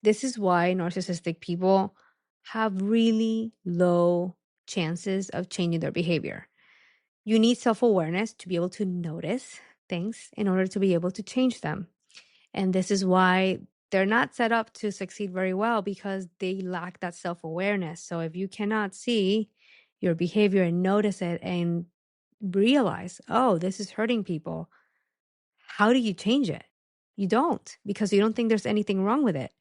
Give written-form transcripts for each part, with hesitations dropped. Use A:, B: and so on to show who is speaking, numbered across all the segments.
A: This is why narcissistic people have really low chances of changing their behavior. You need self-awareness to be able to notice things in order to be able to change them. And this is why they're not set up to succeed very well because they lack that self-awareness. So if you cannot see your behavior and notice it and realize, oh, this is hurting people, how do you change it? You don't, because you don't think there's anything wrong with it.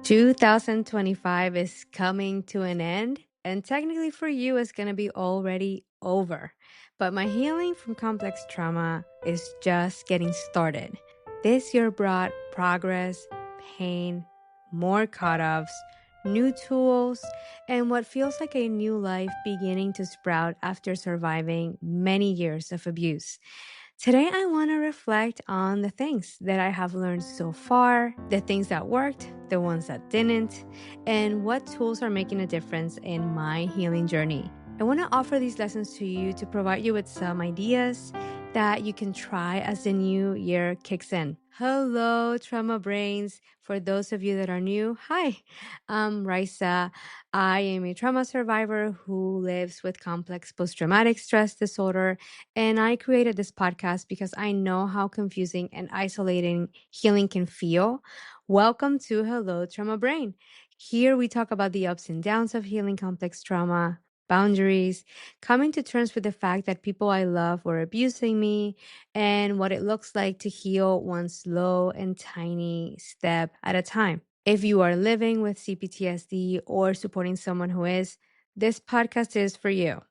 A: 2025 is coming to an end, and technically for you, it's going to be already over. But my healing from complex trauma is just getting started. This year brought progress, pain, more cut-offs, new tools, and what feels like a new life beginning to sprout after surviving many years of abuse. Today, I want to reflect on the things that I have learned so far, the things that worked, the ones that didn't, and what tools are making a difference in my healing journey. I want to offer these lessons to you to provide you with some ideas that you can try as the new year kicks in. Hello, trauma brains. For those of you that are new, hi, I'm Raisa. I am a trauma survivor who lives with complex post-traumatic stress disorder, and I created this podcast because I know how confusing and isolating healing can feel. Welcome to Hello Trauma Brain. Here we talk about the ups and downs of healing complex trauma, boundaries, coming to terms with the fact that people I love were abusing me, and what it looks like to heal one slow and tiny step at a time. If you are living with C-PTSD or supporting someone who is, this podcast is for you.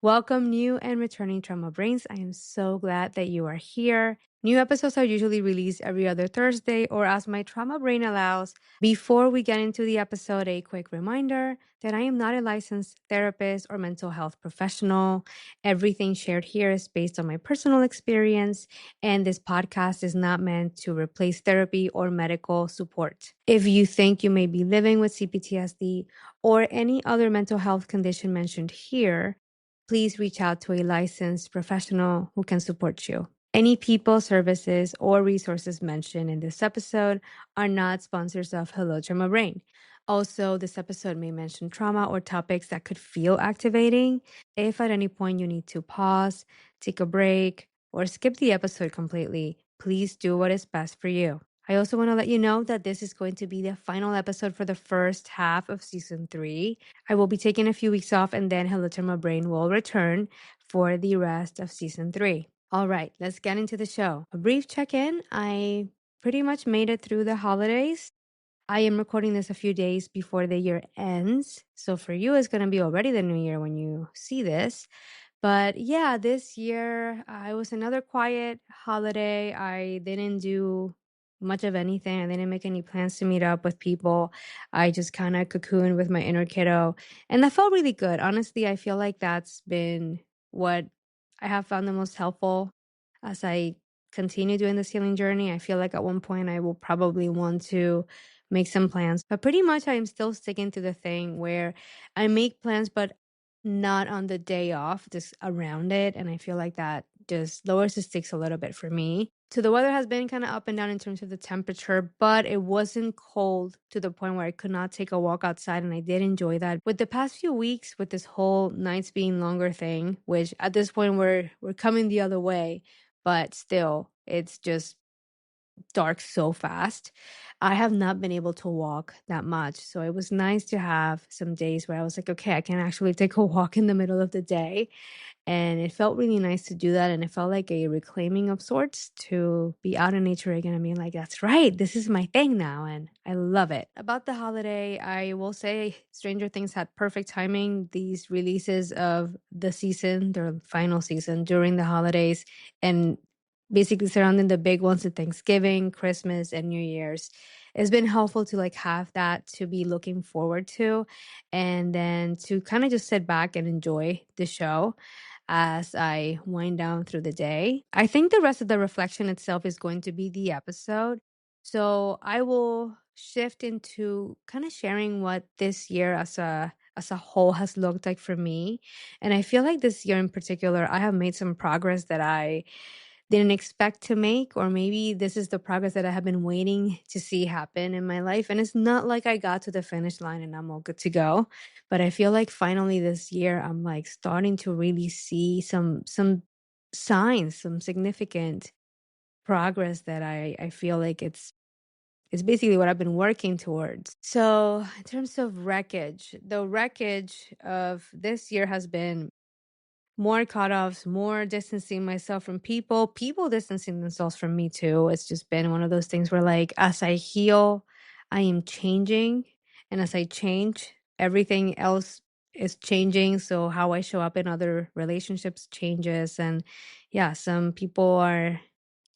A: Welcome, new and returning trauma brains. I am so glad that you are here. New episodes are usually released every other Thursday or as my trauma brain allows. Before we get into the episode, a quick reminder that I am not a licensed therapist or mental health professional. Everything shared here is based on my personal experience, and this podcast is not meant to replace therapy or medical support. If you think you may be living with C-PTSD or any other mental health condition mentioned here, please reach out to a licensed professional who can support you. Any people, services, or resources mentioned in this episode are not sponsors of Hello Trauma Brain. Also, this episode may mention trauma or topics that could feel activating. If at any point you need to pause, take a break, or skip the episode completely, please do what is best for you. I also want to let you know that this is going to be the final episode for the first half of season 3. I will be taking a few weeks off, and then Hello Trauma Brain will return for the rest of season 3. All right, let's get into the show. A brief check-in. I pretty much made it through the holidays. I am recording this a few days before the year ends. So for you, it's going to be already the new year when you see this. But yeah, this year it was another quiet holiday. I didn't do much of anything. I didn't make any plans to meet up with people. I just kind of cocooned with my inner kiddo. And that felt really good. Honestly, I feel like that's been what I have found the most helpful as I continue doing this healing journey. I feel like at one point I will probably want to make some plans. But pretty much I am still sticking to the thing where I make plans, but not on the day off, just around it. And I feel like that just lowers the stakes a little bit for me. So the weather has been kind of up and down in terms of the temperature, but it wasn't cold to the point where I could not take a walk outside. And I did enjoy that. With the past few weeks, with this whole nights being longer thing, which at this point we're coming the other way, but still it's just dark so fast. I have not been able to walk that much. So it was nice to have some days where I was like, okay, I can actually take a walk in the middle of the day. And it felt really nice to do that. And it felt like a reclaiming of sorts to be out in nature again and being like, that's right, this is my thing now. And I love it. About the holiday, I will say Stranger Things had perfect timing. These releases of the season, their final season during the holidays, and basically surrounding the big ones of Thanksgiving, Christmas, and New Year's. It's been helpful to like have that to be looking forward to, and then to kind of just sit back and enjoy the show as I wind down through the day. I think the rest of the reflection itself is going to be the episode. So I will shift into kind of sharing what this year as a whole has looked like for me. And I feel like this year in particular, I have made some progress that I didn't expect to make, or maybe this is the progress that I have been waiting to see happen in my life. And it's not like I got to the finish line and I'm all good to go. But I feel like finally this year I'm like starting to really see some signs, some significant progress that I feel like it's basically what I've been working towards. So in terms of wreckage, the wreckage of this year has been more cutoffs, more distancing myself from people, people distancing themselves from me too. It's just been one of those things where, like, as I heal, I am changing. And as I change, everything else is changing. So how I show up in other relationships changes. And yeah, some people are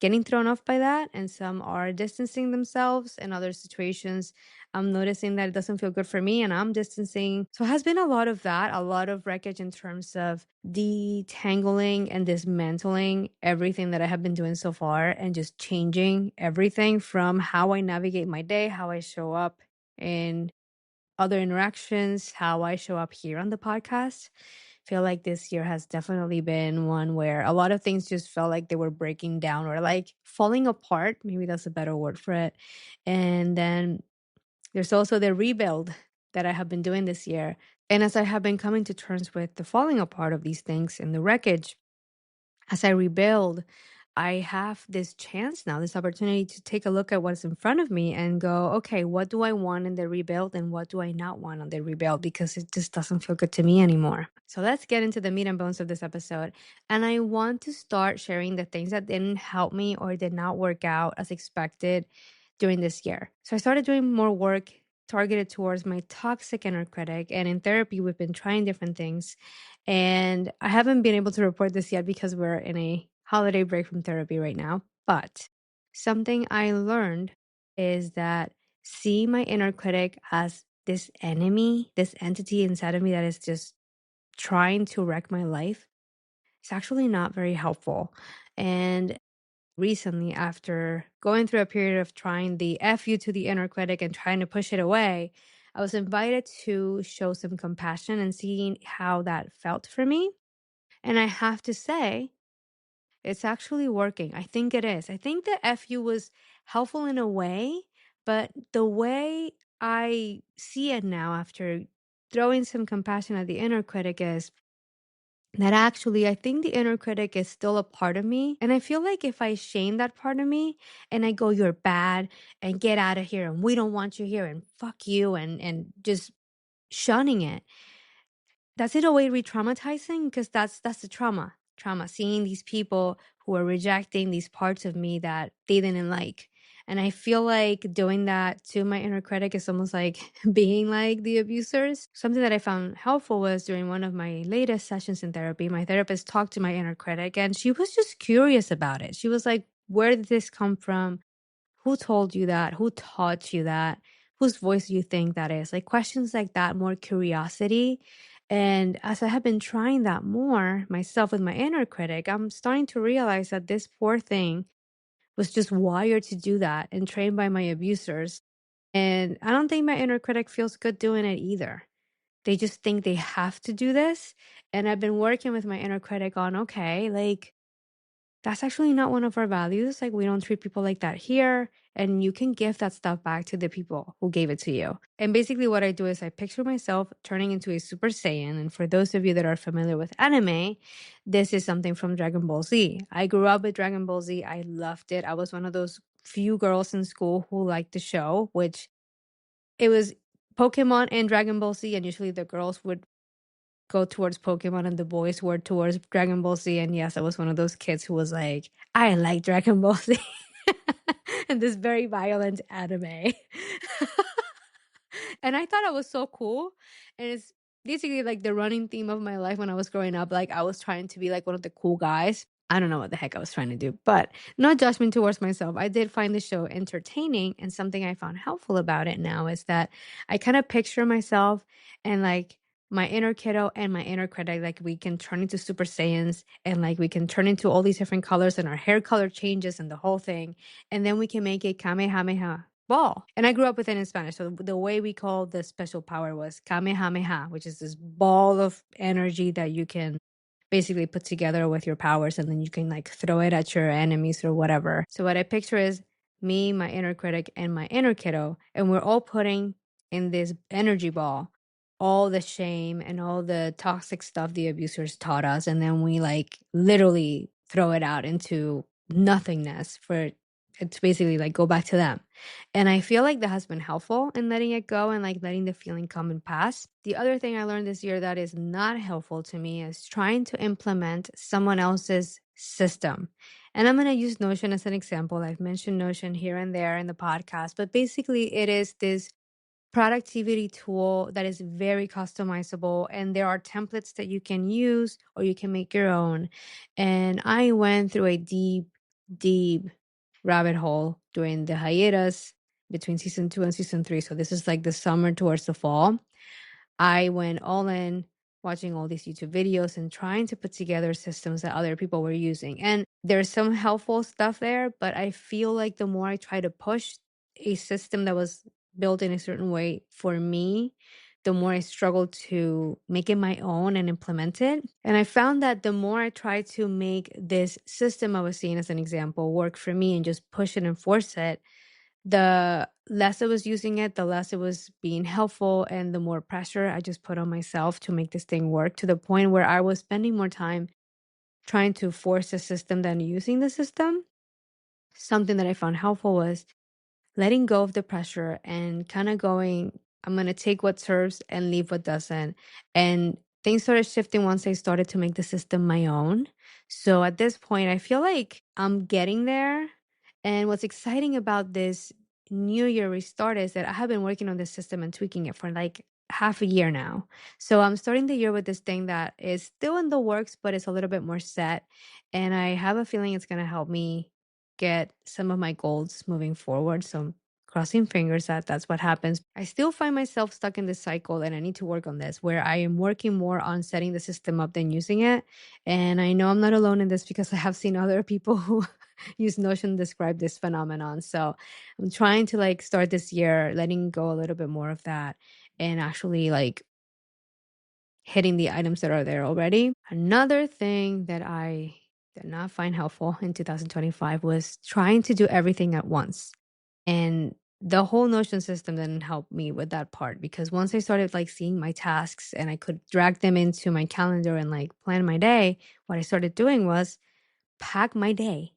A: getting thrown off by that, and some are distancing themselves. In other situations, I'm noticing that it doesn't feel good for me and I'm distancing. So it has been a lot of that, a lot of wreckage in terms of detangling and dismantling everything that I have been doing so far and just changing everything from how I navigate my day, how I show up in other interactions, how I show up here on the podcast. Feel like this year has definitely been one where a lot of things just felt like they were breaking down or like falling apart. Maybe that's a better word for it. And then there's also the rebuild that I have been doing this year. And as I have been coming to terms with the falling apart of these things and the wreckage, as I rebuild, I have this chance now, this opportunity to take a look at what's in front of me and go, okay, what do I want in the rebuild and what do I not want on the rebuild? Because it just doesn't feel good to me anymore. So let's get into the meat and bones of this episode. And I want to start sharing the things that didn't help me or did not work out as expected during this year. So I started doing more work targeted towards my toxic inner critic. And in therapy, we've been trying different things. And I haven't been able to report this yet because we're in a holiday break from therapy right now. But something I learned is that see my inner critic as this enemy, this entity inside of me that is just trying to wreck my life, it's actually not very helpful. And recently, after going through a period of trying the F you to the inner critic and trying to push it away, I was invited to show some compassion and seeing how that felt for me. And I have to say, it's actually working. I think it is. I think the FU was helpful in a way, but the way I see it now after throwing some compassion at the inner critic is that actually I think the inner critic is still a part of me. And I feel like if I shame that part of me and I go, you're bad and get out of here and we don't want you here and fuck you and just shunning it, that's in a way re-traumatizing because that's the trauma, seeing these people who are rejecting these parts of me that they didn't like. And I feel like doing that to my inner critic is almost like being like the abusers. Something that I found helpful was during one of my latest sessions in therapy, my therapist talked to my inner critic and she was just curious about it. She was like, where did this come from? Who told you that? Who taught you that? Whose voice do you think that is? Like questions like that, more curiosity. And as I have been trying that more myself with my inner critic, I'm starting to realize that this poor thing was just wired to do that and trained by my abusers. And I don't think my inner critic feels good doing it either. They just think they have to do this. And I've been working with my inner critic on, okay, like, that's actually not one of our values. Like, we don't treat people like that here. And you can give that stuff back to the people who gave it to you. And basically, what I do is I picture myself turning into a Super Saiyan. And for those of you that are familiar with anime, this is something from Dragon Ball Z. I grew up with Dragon Ball Z. I loved it. I was one of those few girls in school who liked the show, which it was Pokemon and Dragon Ball Z. And usually the girls would go towards Pokemon and the boys were towards Dragon Ball Z. And yes, I was one of those kids who was like, I like Dragon Ball Z. And this very violent anime. And I thought I was so cool. And it's basically like the running theme of my life when I was growing up. Like I was trying to be like one of the cool guys. I don't know what the heck I was trying to do, but no judgment towards myself. I did find the show entertaining. And something I found helpful about it now is that I kind of picture myself and like my inner kiddo and my inner critic, like we can turn into Super Saiyans and like we can turn into all these different colors and our hair color changes and the whole thing. And then we can make a Kamehameha ball. And I grew up with it in Spanish. So the way we called the special power was Kamehameha, which is this ball of energy that you can basically put together with your powers, and then you can like throw it at your enemies or whatever. So what I picture is me, my inner critic, and my inner kiddo, and we're all putting in this energy ball all the shame and all the toxic stuff the abusers taught us, and then we like literally throw it out into nothingness for it to basically like go back to them. And I feel like that has been helpful in letting it go and like letting the feeling come and pass. The other thing I learned this year that is not helpful to me is trying to implement someone else's system. And I'm going to use Notion as an example. I've mentioned Notion here and there in the podcast, but basically it is this productivity tool that is very customizable, and there are templates that you can use or you can make your own. And I went through a deep rabbit hole during the hiatus between season 2 and season 3. So this is like the summer towards the fall. I went all in watching all these YouTube videos and trying to put together systems that other people were using. And there's some helpful stuff there, but I feel like the more I try to push a system that was built in a certain way for me, the more I struggle to make it my own and implement it. And I found that the more I try to make this system I was seeing as an example work for me and just push it and force it, the less I was using it, the less it was being helpful, and the more pressure I just put on myself to make this thing work, to the point where I was spending more time trying to force the system than using the system. Something that I found helpful was letting go of the pressure and kind of going, I'm going to take what serves and leave what doesn't. And things started shifting once I started to make the system my own. So at this point, I feel like I'm getting there. And what's exciting about this New Year restart is that I have been working on this system and tweaking it for like half a year now. So I'm starting the year with this thing that is still in the works, but it's a little bit more set. And I have a feeling it's going to help me get some of my goals moving forward. So I'm crossing fingers that that's what happens. I still find myself stuck in this cycle, and I need to work on this, where I am working more on setting the system up than using it. And I know I'm not alone in this because I have seen other people who use Notion describe this phenomenon. So I'm trying to like start this year letting go a little bit more of that and actually like hitting the items that are there already. Another thing that I did not find helpful in 2025 was trying to do everything at once. And the whole Notion system didn't help me with that part, because once I started like seeing my tasks and I could drag them into my calendar and like plan my day, what I started doing was pack my day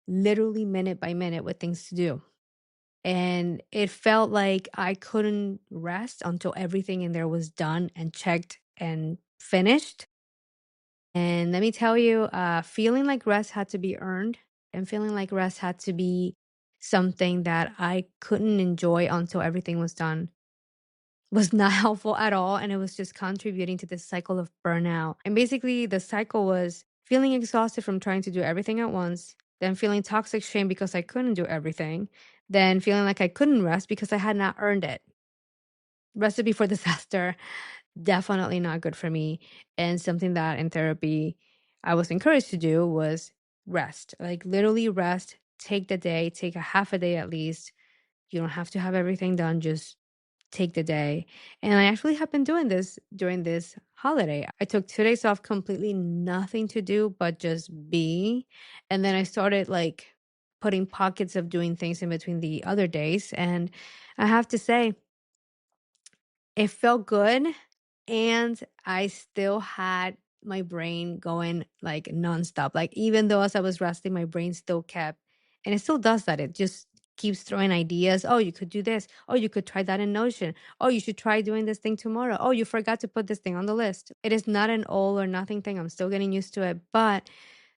A: literally minute by minute with things to do. And it felt like I couldn't rest until everything in there was done and checked and finished. And let me tell you, feeling like rest had to be earned, and feeling like rest had to be something that I couldn't enjoy until everything was done was not helpful at all. And it was just contributing to this cycle of burnout. And basically, the cycle was feeling exhausted from trying to do everything at once, then feeling toxic shame because I couldn't do everything, then feeling like I couldn't rest because I had not earned it. Recipe for disaster. Definitely not good for me. And something that in therapy I was encouraged to do was rest. Like literally rest, take the day, take a half a day at least. You don't have to have everything done, just take the day. And I actually have been doing this during this holiday. I took 2 days off, completely nothing to do but just be. And then I started like putting pockets of doing things in between the other days. And I have to say, it felt good, and I still had my brain going like nonstop. Like even though as I was resting, my brain still kept, and it still does that. It just keeps throwing ideas. Oh, you could do this. Oh, you could try that in Notion. Oh, you should try doing this thing tomorrow. Oh, you forgot to put this thing on the list. It is not an all or nothing thing. I'm still getting used to it, but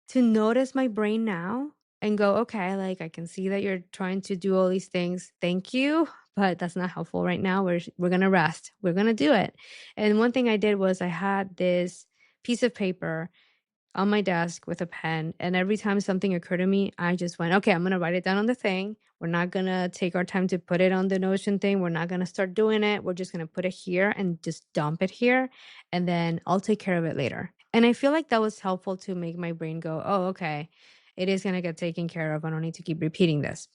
A: to notice my brain now and go, okay, like I can see that you're trying to do all these things. Thank you. But that's not helpful right now. We're gonna rest. We're gonna do it. And one thing I did was I had this piece of paper on my desk with a pen. And every time something occurred to me, I just went, okay, I'm going to write it down on the thing. We're not going to take our time to put it on the Notion thing. We're not going to start doing it. We're just going to put it here and just dump it here. And then I'll take care of it later. And I feel like that was helpful to make my brain go, oh, okay, it is going to get taken care of. I don't need to keep repeating this.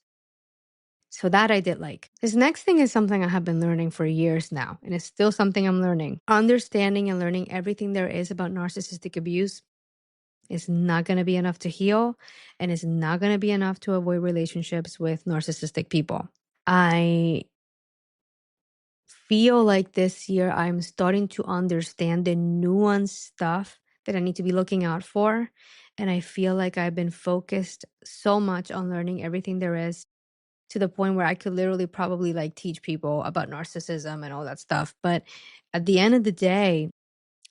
A: So that I did like. This next thing is something I have been learning for years now, and it's still something I'm learning. Understanding and learning everything there is about narcissistic abuse is not going to be enough to heal, and it's not going to be enough to avoid relationships with narcissistic people. I feel like this year I'm starting to understand the nuanced stuff that I need to be looking out for. And I feel like I've been focused so much on learning everything there is to the point where I could literally probably like teach people about narcissism and all that stuff. But at the end of the day,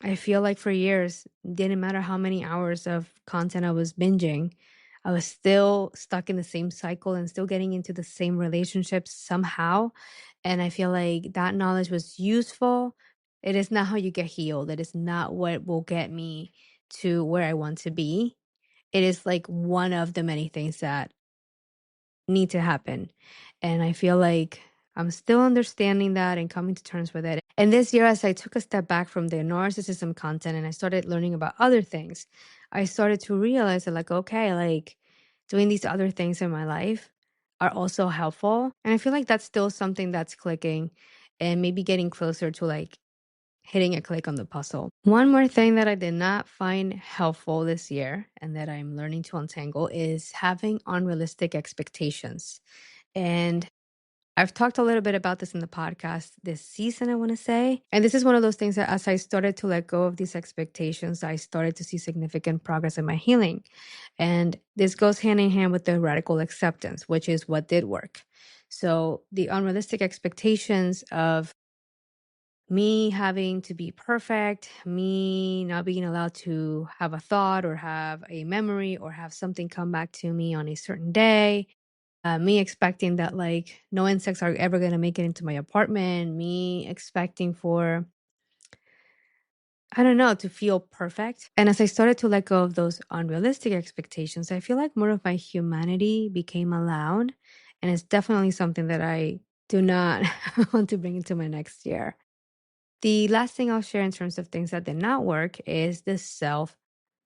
A: I feel like for years, didn't matter how many hours of content I was binging, I was still stuck in the same cycle and still getting into the same relationships somehow. And I feel like that knowledge was useful. It is not how you get healed. It is not what will get me to where I want to be. It is like one of the many things that need to happen. And I feel like I'm still understanding that and coming to terms with it. And this year, as I took a step back from the narcissism content and I started learning about other things, I started to realize that, like, okay, like doing these other things in my life are also helpful. And I feel like that's still something that's clicking and maybe getting closer to like hitting a click on the puzzle. One more thing that I did not find helpful this year and that I'm learning to untangle is having unrealistic expectations. And I've talked a little bit about this in the podcast this season, I want to say. And this is one of those things that as I started to let go of these expectations, I started to see significant progress in my healing. And this goes hand in hand with the radical acceptance, which is what did work. So the unrealistic expectations of me having to be perfect, me not being allowed to have a thought or have a memory or have something come back to me on a certain day, me expecting that like no insects are ever going to make it into my apartment, me expecting for, I don't know, to feel perfect. And as I started to let go of those unrealistic expectations, I feel like more of my humanity became allowed. And it's definitely something that I do not want to bring into my next year. The last thing I'll share in terms of things that did not work is the self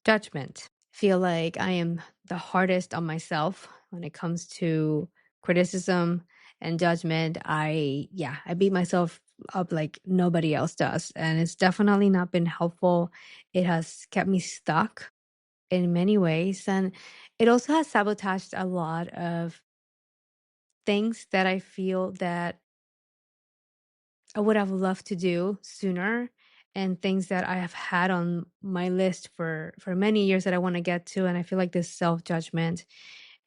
A: judgment. Feel like I am the hardest on myself when it comes to criticism and judgment. I beat myself up like nobody else does. And it's definitely not been helpful. It has kept me stuck in many ways. And it also has sabotaged a lot of things that I feel that I would have loved to do sooner and things that I have had on my list for many years that I want to get to. And I feel like this self-judgment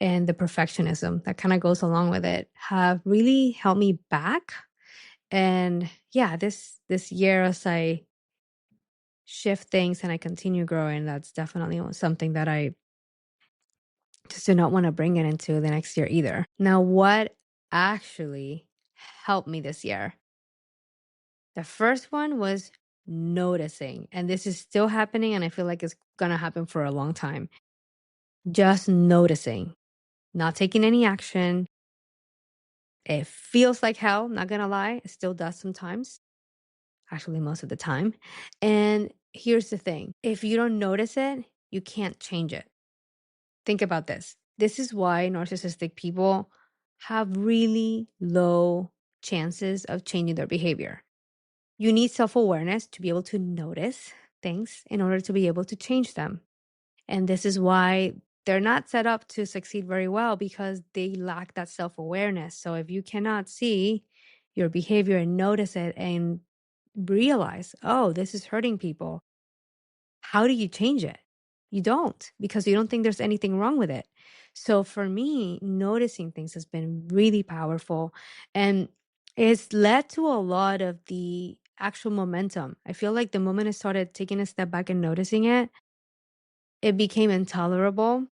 A: and the perfectionism that kind of goes along with it have really held me back. And yeah, this year as I shift things and I continue growing, that's definitely something that I just do not want to bring it into the next year either. Now, what actually helped me this year? The first one was noticing, and this is still happening, and I feel like it's gonna happen for a long time. Just noticing, not taking any action. It feels like hell, not gonna lie. It still does sometimes, actually, most of the time. And here's the thing, if you don't notice it, you can't change it. Think about this. This is why narcissistic people have really low chances of changing their behavior. You need self-awareness to be able to notice things in order to be able to change them. And this is why they're not set up to succeed very well because they lack that self-awareness. So if you cannot see your behavior and notice it and realize, oh, this is hurting people, how do you change it? You don't, because you don't think there's anything wrong with it. So for me, noticing things has been really powerful and it's led to a lot of the actual momentum. I feel like the moment I started taking a step back and noticing it, it became intolerable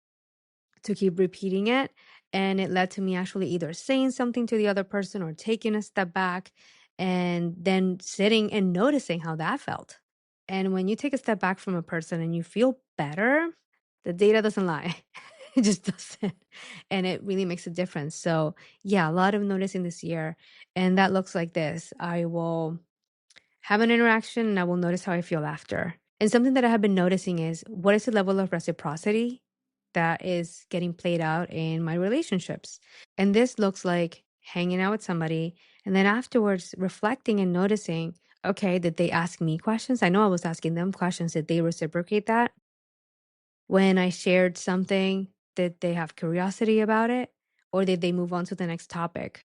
A: to keep repeating it. And it led to me actually either saying something to the other person or taking a step back and then sitting and noticing how that felt. And when you take a step back from a person and you feel better, the data doesn't lie. It just doesn't. And it really makes a difference. So, yeah, a lot of noticing this year. And that looks like this. I will have an interaction and I will notice how I feel after. And something that I have been noticing is what is the level of reciprocity that is getting played out in my relationships. And this looks like hanging out with somebody and then afterwards reflecting and noticing, okay, did they ask me questions? I know I was asking them questions. Did they reciprocate that? When I shared something, did they have curiosity about it or did they move on to the next topic?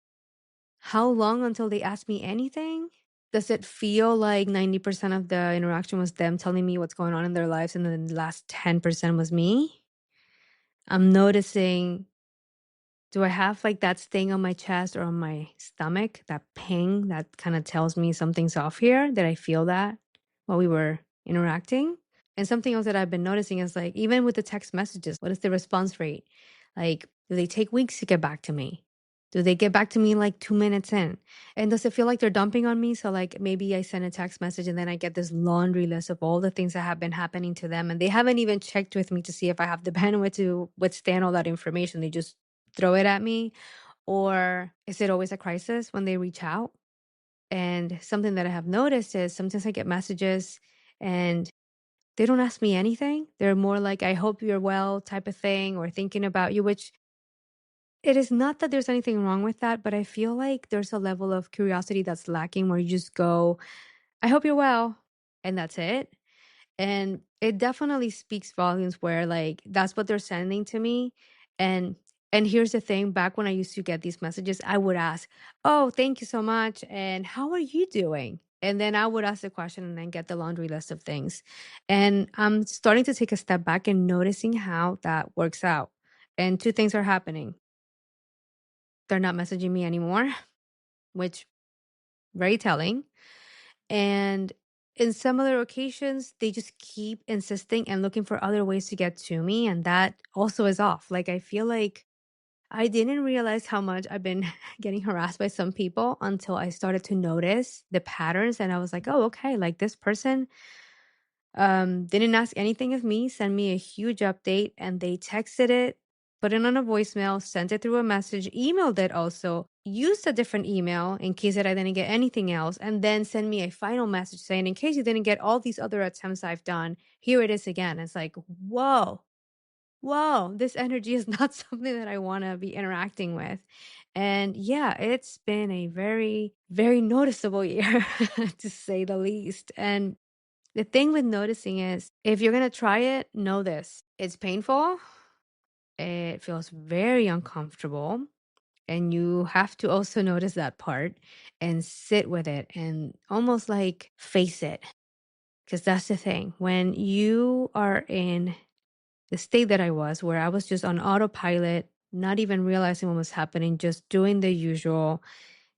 A: How long until they ask me anything? Does it feel like 90% of the interaction was them telling me what's going on in their lives and then the last 10% was me? I'm noticing, do I have like that sting on my chest or on my stomach, that ping that kind of tells me something's off here? Did I feel that while we were interacting? And something else that I've been noticing is like, even with the text messages, what is the response rate? Like, do they take weeks to get back to me? Do they get back to me like 2 minutes in? And does it feel like they're dumping on me? So, like, maybe I send a text message and then I get this laundry list of all the things that have been happening to them. And they haven't even checked with me to see if I have the bandwidth to withstand all that information. They just throw it at me. Or is it always a crisis when they reach out? And something that I have noticed is sometimes I get messages and they don't ask me anything. They're more like, "I hope you're well," type of thing, or thinking about you, which it is not that there's anything wrong with that, but I feel like there's a level of curiosity that's lacking where you just go, "I hope you're well," and that's it. And it definitely speaks volumes where like that's what they're sending to me. And and here's the thing, back when I used to get these messages, I would ask, "Oh, thank you so much. And how are you doing?" And then I would ask the question and then get the laundry list of things. And I'm starting to take a step back and noticing how that works out. And two things are happening. They're not messaging me anymore, which very telling. And in some other occasions, they just keep insisting and looking for other ways to get to me. And that also is off. Like, I feel like I didn't realize how much I've been getting harassed by some people until I started to notice the patterns. And I was like, oh, okay, like this person didn't ask anything of me, sent me a huge update, and they texted it, put it on a voicemail, sent it through a message, emailed it also, used a different email in case that I didn't get anything else, and then send me a final message saying, in case you didn't get all these other attempts I've done, here it is again. It's like, whoa, whoa, this energy is not something that I want to be interacting with. And yeah, it's been a very, very noticeable year, to say the least. And the thing with noticing is if you're going to try it, know this. It's painful. It feels very uncomfortable. And you have to also notice that part and sit with it and almost like face it. Because that's the thing. When you are in the state that I was, where I was just on autopilot, not even realizing what was happening, just doing the usual,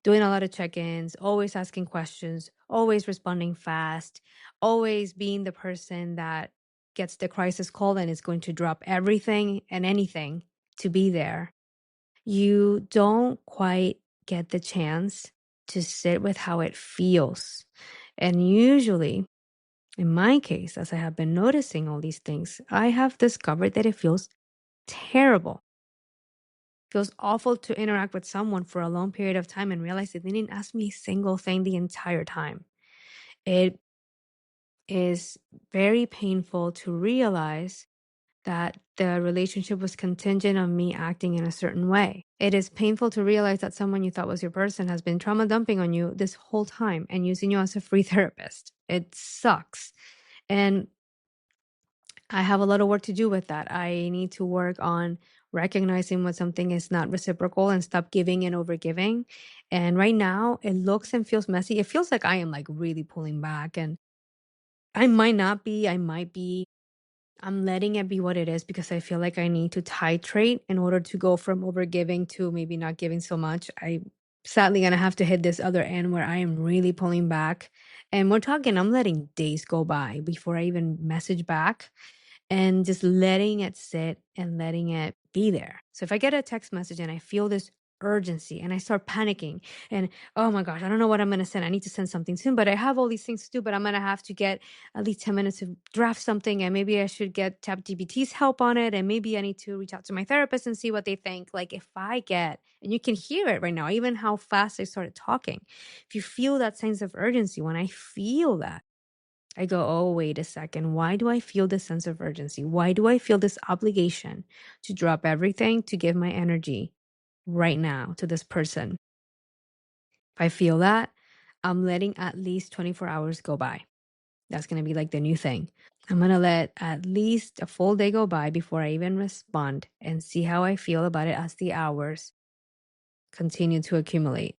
A: doing a lot of check-ins, always asking questions, always responding fast, always being the person that gets the crisis call and is going to drop everything and anything to be there. You don't quite get the chance to sit with how it feels. And usually, in my case, as I have been noticing all these things, I have discovered that it feels terrible. Feels awful to interact with someone for a long period of time and realize they didn't ask me a single thing the entire time. It is very painful to realize that the relationship was contingent on me acting in a certain way. It is painful to realize that someone you thought was your person has been trauma dumping on you this whole time and using you as a free therapist. It sucks. And I have a lot of work to do with that. I need to work on recognizing when something is not reciprocal and stop giving and over giving. And right now, it looks and feels messy. It feels like I am like really pulling back, and I might not be, I might be. I'm letting it be what it is because I feel like I need to titrate in order to go from over giving to maybe not giving so much. I sadly gonna have to hit this other end where I am really pulling back. And we're talking, I'm letting days go by before I even message back and just letting it sit and letting it be there. So if I get a text message and I feel this urgency and I start panicking and oh my gosh, I don't know what I'm going to send. I need to send something soon, but I have all these things to do, but I'm going to have to get at least 10 minutes to draft something and maybe I should get ChatGPT's help on it and maybe I need to reach out to my therapist and see what they think. Like if I get, and you can hear it right now, even how fast I started talking. If you feel that sense of urgency, when I feel that, I go, oh, wait a second. Why do I feel this sense of urgency? Why do I feel this obligation to drop everything to give my energy right now to this person? If I feel that, I'm letting at least 24 hours go by. That's going to be like the new thing. I'm going to let at least a full day go by before I even respond and see how I feel about it as the hours continue to accumulate.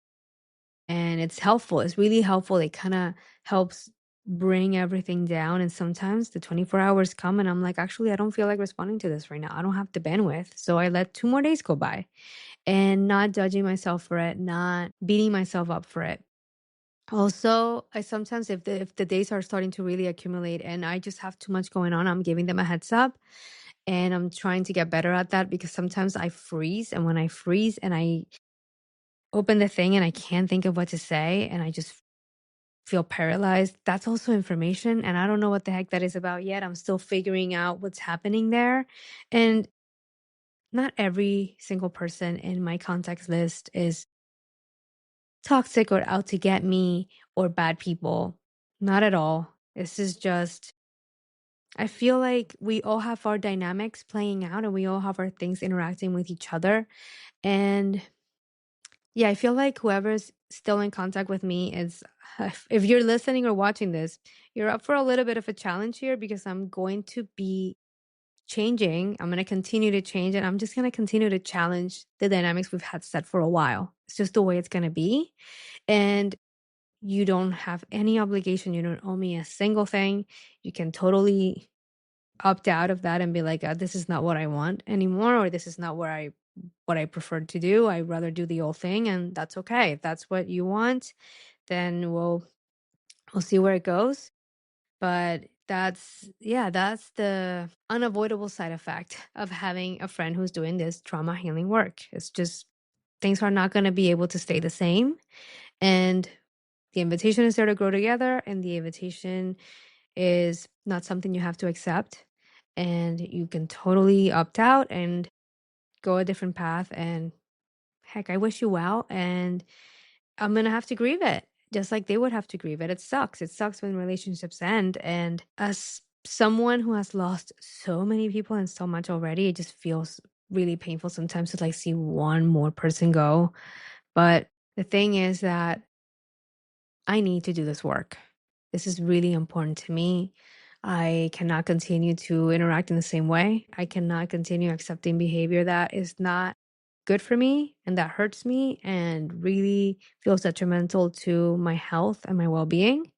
A: And it's helpful. It's really helpful. It kind of helps bring everything down. And sometimes the 24 hours come and I'm like, actually, I don't feel like responding to this right now. I don't have the bandwidth. So I let 2 more days go by and not judging myself for it, not beating myself up for it. Also, I sometimes, if the days are starting to really accumulate and I just have too much going on, I'm giving them a heads up and I'm trying to get better at that because sometimes I freeze. And when I freeze and I open the thing and I can't think of what to say and I just feel paralyzed, that's also information. And I don't know what the heck that is about yet. I'm still figuring out what's happening there. And not every single person in my contact list is toxic or out to get me or bad people. Not at all. This is just, I feel like we all have our dynamics playing out and we all have our things interacting with each other. And yeah, I feel like whoever's still in contact with me is, if you're listening or watching this, you're up for a little bit of a challenge here because I'm going to be changing. I'm going to continue to change and I'm just going to continue to challenge the dynamics we've had set for a while. It's just the way it's going to be. And you don't have any obligation. You don't owe me a single thing. You can totally opt out of that and be like, this is not what I want anymore, or this is not what I prefer to do. I'd rather do the old thing, and that's okay. If that's what you want, then we'll see where it goes. But that's the unavoidable side effect of having a friend who's doing this trauma healing work. It's just things are not going to be able to stay the same. And the invitation is there to grow together, and the invitation is not something you have to accept. And you can totally opt out and go a different path. And heck, I wish you well. And I'm going to have to grieve it just like they would have to grieve it. It sucks. It sucks when relationships end. And as someone who has lost so many people and so much already, it just feels really painful sometimes to like see one more person go. But the thing is that I need to do this work. This is really important to me. I cannot continue to interact in the same way. I cannot continue accepting behavior that is not good for me and that hurts me and really feels detrimental to my health and my well being.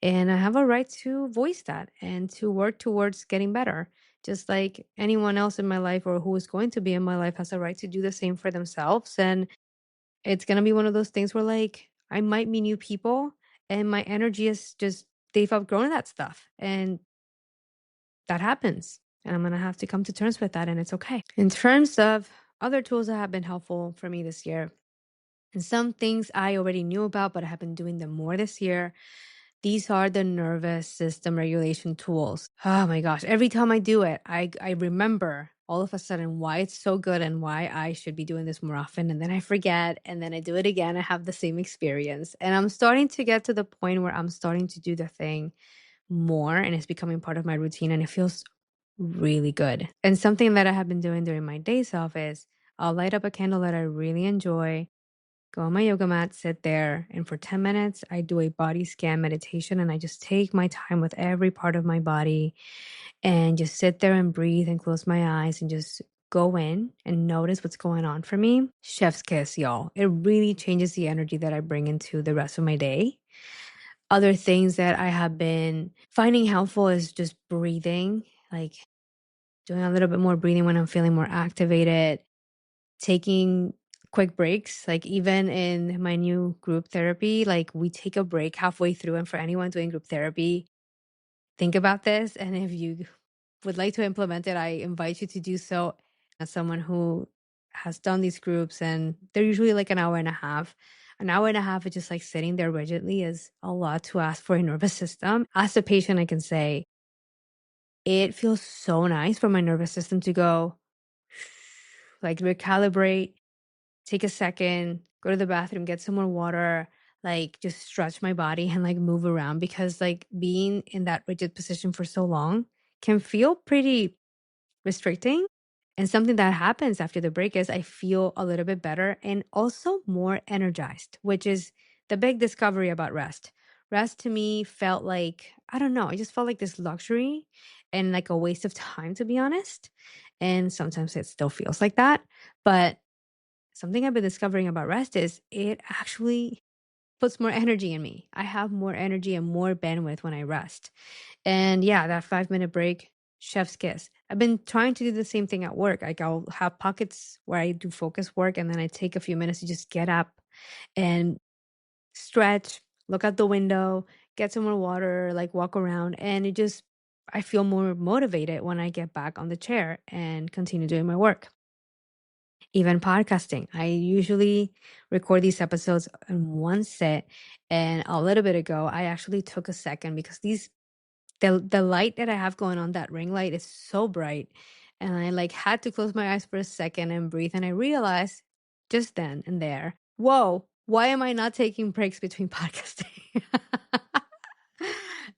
A: And I have a right to voice that and to work towards getting better. Just like anyone else in my life or who is going to be in my life has a right to do the same for themselves. And it's gonna be one of those things where, like, I might meet new people and my energy is just they've outgrown that stuff, and that happens, and I'm gonna have to come to terms with that, and it's okay. In terms of other tools that have been helpful for me this year, and some things I already knew about, but I have been doing them more this year, these are the nervous system regulation tools. Oh my gosh. Every time I do it, I remember all of a sudden why it's so good and why I should be doing this more often. And then I forget and then I do it again. I have the same experience. And I'm starting to get to the point where I'm starting to do the thing more and it's becoming part of my routine and it feels really good. And something that I have been doing during my days off is I'll light up a candle that I really enjoy, go on my yoga mat, sit there, and for 10 minutes, I do a body scan meditation and I just take my time with every part of my body and just sit there and breathe and close my eyes and just go in and notice what's going on for me. Chef's kiss, y'all. It really changes the energy that I bring into the rest of my day. Other things that I have been finding helpful is just breathing, like doing a little bit more breathing when I'm feeling more activated, taking quick breaks. Like even in my new group therapy, like we take a break halfway through. And for anyone doing group therapy, think about this. And if you would like to implement it, I invite you to do so. As someone who has done these groups, and they're usually like an hour and a half. An hour and a half of just like sitting there rigidly is a lot to ask for a nervous system. As a patient, I can say it feels so nice for my nervous system to go like recalibrate, take a second, go to the bathroom, get some more water, like just stretch my body and like move around because like being in that rigid position for so long can feel pretty restricting. And something that happens after the break is I feel a little bit better and also more energized, which is the big discovery about rest. Rest to me felt like, I don't know, it just felt like this luxury and like a waste of time, to be honest. And sometimes it still feels like that. But something I've been discovering about rest is it actually puts more energy in me. I have more energy and more bandwidth when I rest. And yeah, that 5-minute break, chef's kiss. I've been trying to do the same thing at work. Like I'll have pockets where I do focus work and then I take a few minutes to just get up and stretch, look out the window, get some more water, like walk around. And I feel more motivated when I get back on the chair and continue doing my work. Even podcasting. I usually record these episodes in one sit. And a little bit ago, I actually took a second because the light that I have going on, that ring light is so bright. And I like had to close my eyes for a second and breathe. And I realized just then and there, whoa, why am I not taking breaks between podcasting?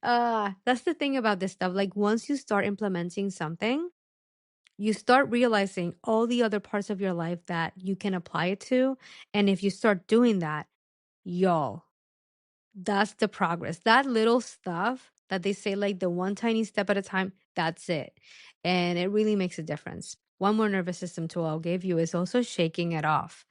A: That's the thing about this stuff. Like once you start implementing something, you start realizing all the other parts of your life that you can apply it to. And if you start doing that, y'all, that's the progress. That little stuff that they say, like the one tiny step at a time, that's it. And it really makes a difference. One more nervous system tool I'll give you is also shaking it off.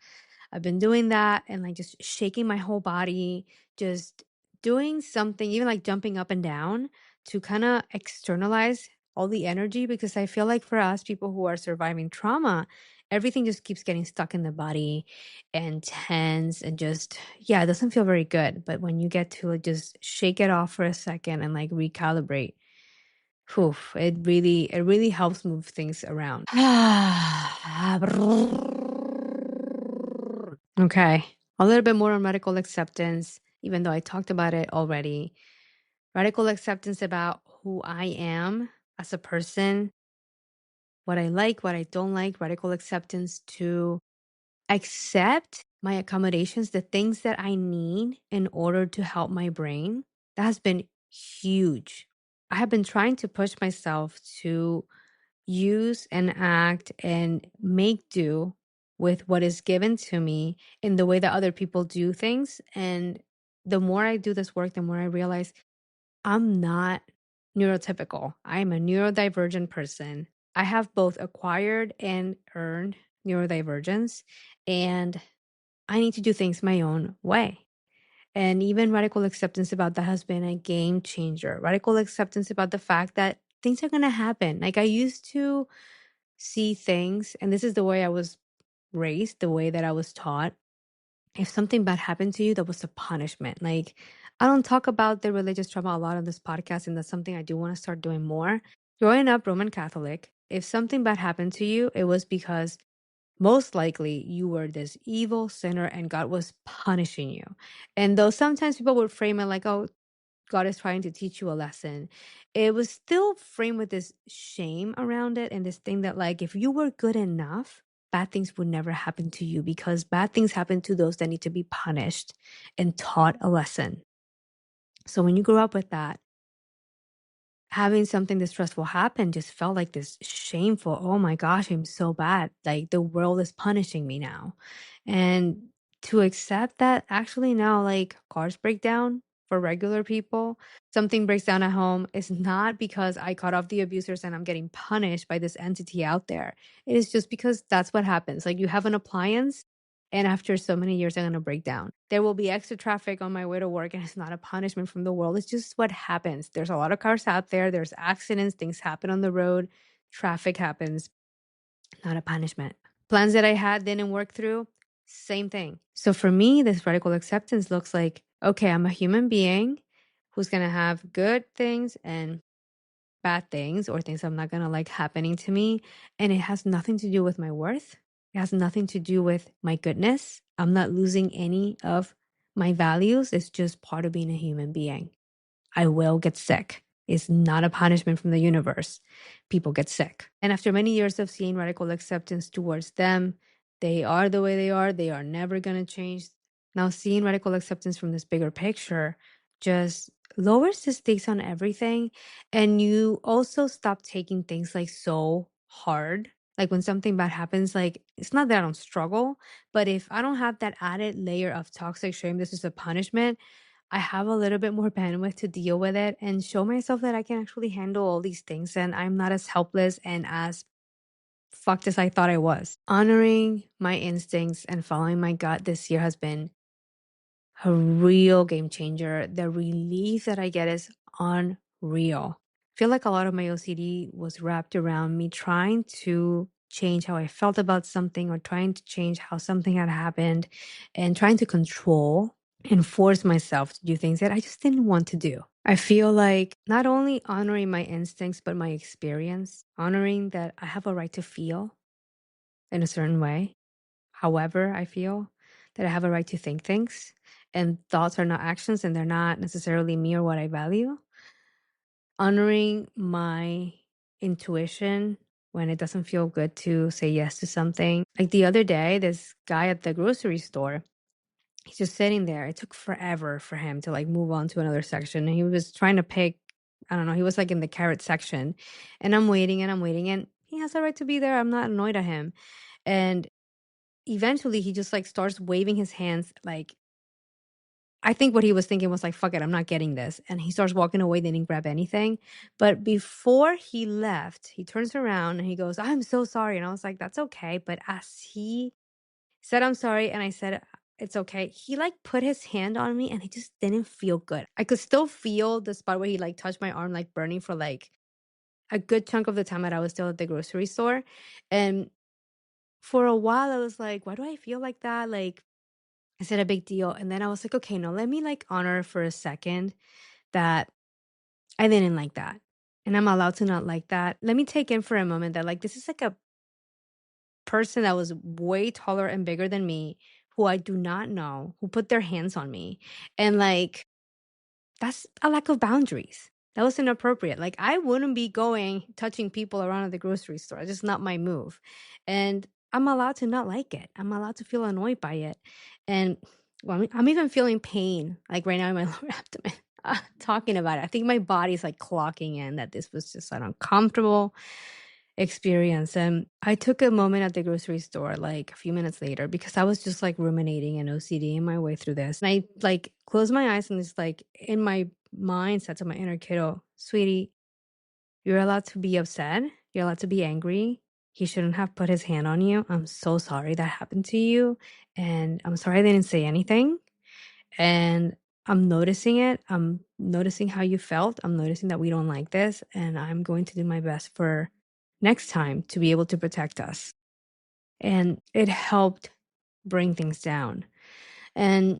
A: I've been doing that and like just shaking my whole body, just doing something, even like jumping up and down to kind of externalize all the energy because I feel like for us, people who are surviving trauma, everything just keeps getting stuck in the body and tense and just, yeah, it doesn't feel very good. But when you get to like, just shake it off for a second and like recalibrate, whew, it really helps move things around. Okay. A little bit more on radical acceptance, even though I talked about it already. Radical acceptance about who I am as a person, what I like, what I don't like, radical acceptance to accept my accommodations, the things that I need in order to help my brain. That has been huge. I have been trying to push myself to use and act and make do with what is given to me in the way that other people do things. And the more I do this work, the more I realize I'm not neurotypical. I'm a neurodivergent person. I have both acquired and earned neurodivergence, and I need to do things my own way. And even radical acceptance about that has been a game changer. Radical acceptance about the fact that things are going to happen. Like I used to see things, and this is the way I was raised, the way that I was taught. If something bad happened to you, that was a punishment. Like, I don't talk about the religious trauma a lot on this podcast, and that's something I do want to start doing more. Growing up Roman Catholic, if something bad happened to you, it was because most likely you were this evil sinner and God was punishing you. And though sometimes people would frame it like, oh, God is trying to teach you a lesson. It was still framed with this shame around it and this thing that, like, if you were good enough, bad things would never happen to you because bad things happen to those that need to be punished and taught a lesson. So when you grow up with that, having something this stressful happen just felt like this shameful, oh my gosh, I'm so bad. Like the world is punishing me now. And to accept that actually now, like cars break down for regular people, something breaks down at home is not because I cut off the abusers and I'm getting punished by this entity out there. It is just because that's what happens. Like you have an appliance and after so many years, I'm going to break down. There will be extra traffic on my way to work, and it's not a punishment from the world. It's just what happens. There's a lot of cars out there. There's accidents. Things happen on the road. Traffic happens. Not a punishment. Plans that I had didn't work through. Same thing. So for me, this radical acceptance looks like, okay, I'm a human being who's going to have good things and bad things or things I'm not going to like happening to me. And it has nothing to do with my worth. It has nothing to do with my goodness. I'm not losing any of my values. It's just part of being a human being. I will get sick. It's not a punishment from the universe. People get sick. And after many years of seeing radical acceptance towards them, they are the way they are. They are never going to change. Now, seeing radical acceptance from this bigger picture just lowers the stakes on everything. And you also stop taking things like so hard. Like when something bad happens, like it's not that I don't struggle, but if I don't have that added layer of toxic shame, this is a punishment, I have a little bit more bandwidth to deal with it and show myself that I can actually handle all these things and I'm not as helpless and as fucked as I thought I was. Honoring my instincts and following my gut this year has been a real game changer. The relief that I get is unreal. I feel like a lot of my OCD was wrapped around me trying to change how I felt about something or trying to change how something had happened and trying to control and force myself to do things that I just didn't want to do. I feel like not only honoring my instincts, but my experience, honoring that I have a right to feel in a certain way, however I feel, that I have a right to think things, and thoughts are not actions and they're not necessarily me or what I value. Honoring my intuition when it doesn't feel good to say yes to something. Like the other day, this guy at the grocery store, he's just sitting there. It took forever for him to like move on to another section. And he was trying to pick, I don't know, he was like in the carrot section. And I'm waiting and I'm waiting. And he has a right to be there. I'm not annoyed at him. And eventually he just like starts waving his hands like I think what he was thinking was like, fuck it, I'm not getting this. And he starts walking away, they didn't grab anything. But before he left, he turns around and he goes, I'm so sorry. And I was like, that's okay. But as he said, I'm sorry, and I said, it's okay, he like put his hand on me and it just didn't feel good. I could still feel the spot where he like touched my arm, like burning for like a good chunk of the time that I was still at the grocery store. And for a while, I was like, why do I feel like that? Like, is it a big deal? And then I was like, okay, no, let me like honor for a second that I didn't like that. And I'm allowed to not like that. Let me take in for a moment that like this is like a person that was way taller and bigger than me who I do not know, who put their hands on me. And like that's a lack of boundaries. That was inappropriate. Like I wouldn't be going touching people around at the grocery store. It's just not my move. And I'm allowed to not like it. I'm allowed to feel annoyed by it. And well, I'm even feeling pain like right now in my lower abdomen. Talking about it. I think my body's like clocking in that this was just an uncomfortable experience. And I took a moment at the grocery store like a few minutes later because I was just like ruminating and OCDing my way through this. And I like closed my eyes and it's like in my mind said to my inner kiddo, sweetie, you're allowed to be upset. You're allowed to be angry. He shouldn't have put his hand on you. I'm so sorry that happened to you. And I'm sorry I didn't say anything. And I'm noticing it. I'm noticing how you felt. I'm noticing that we don't like this. And I'm going to do my best for next time to be able to protect us. And it helped bring things down. And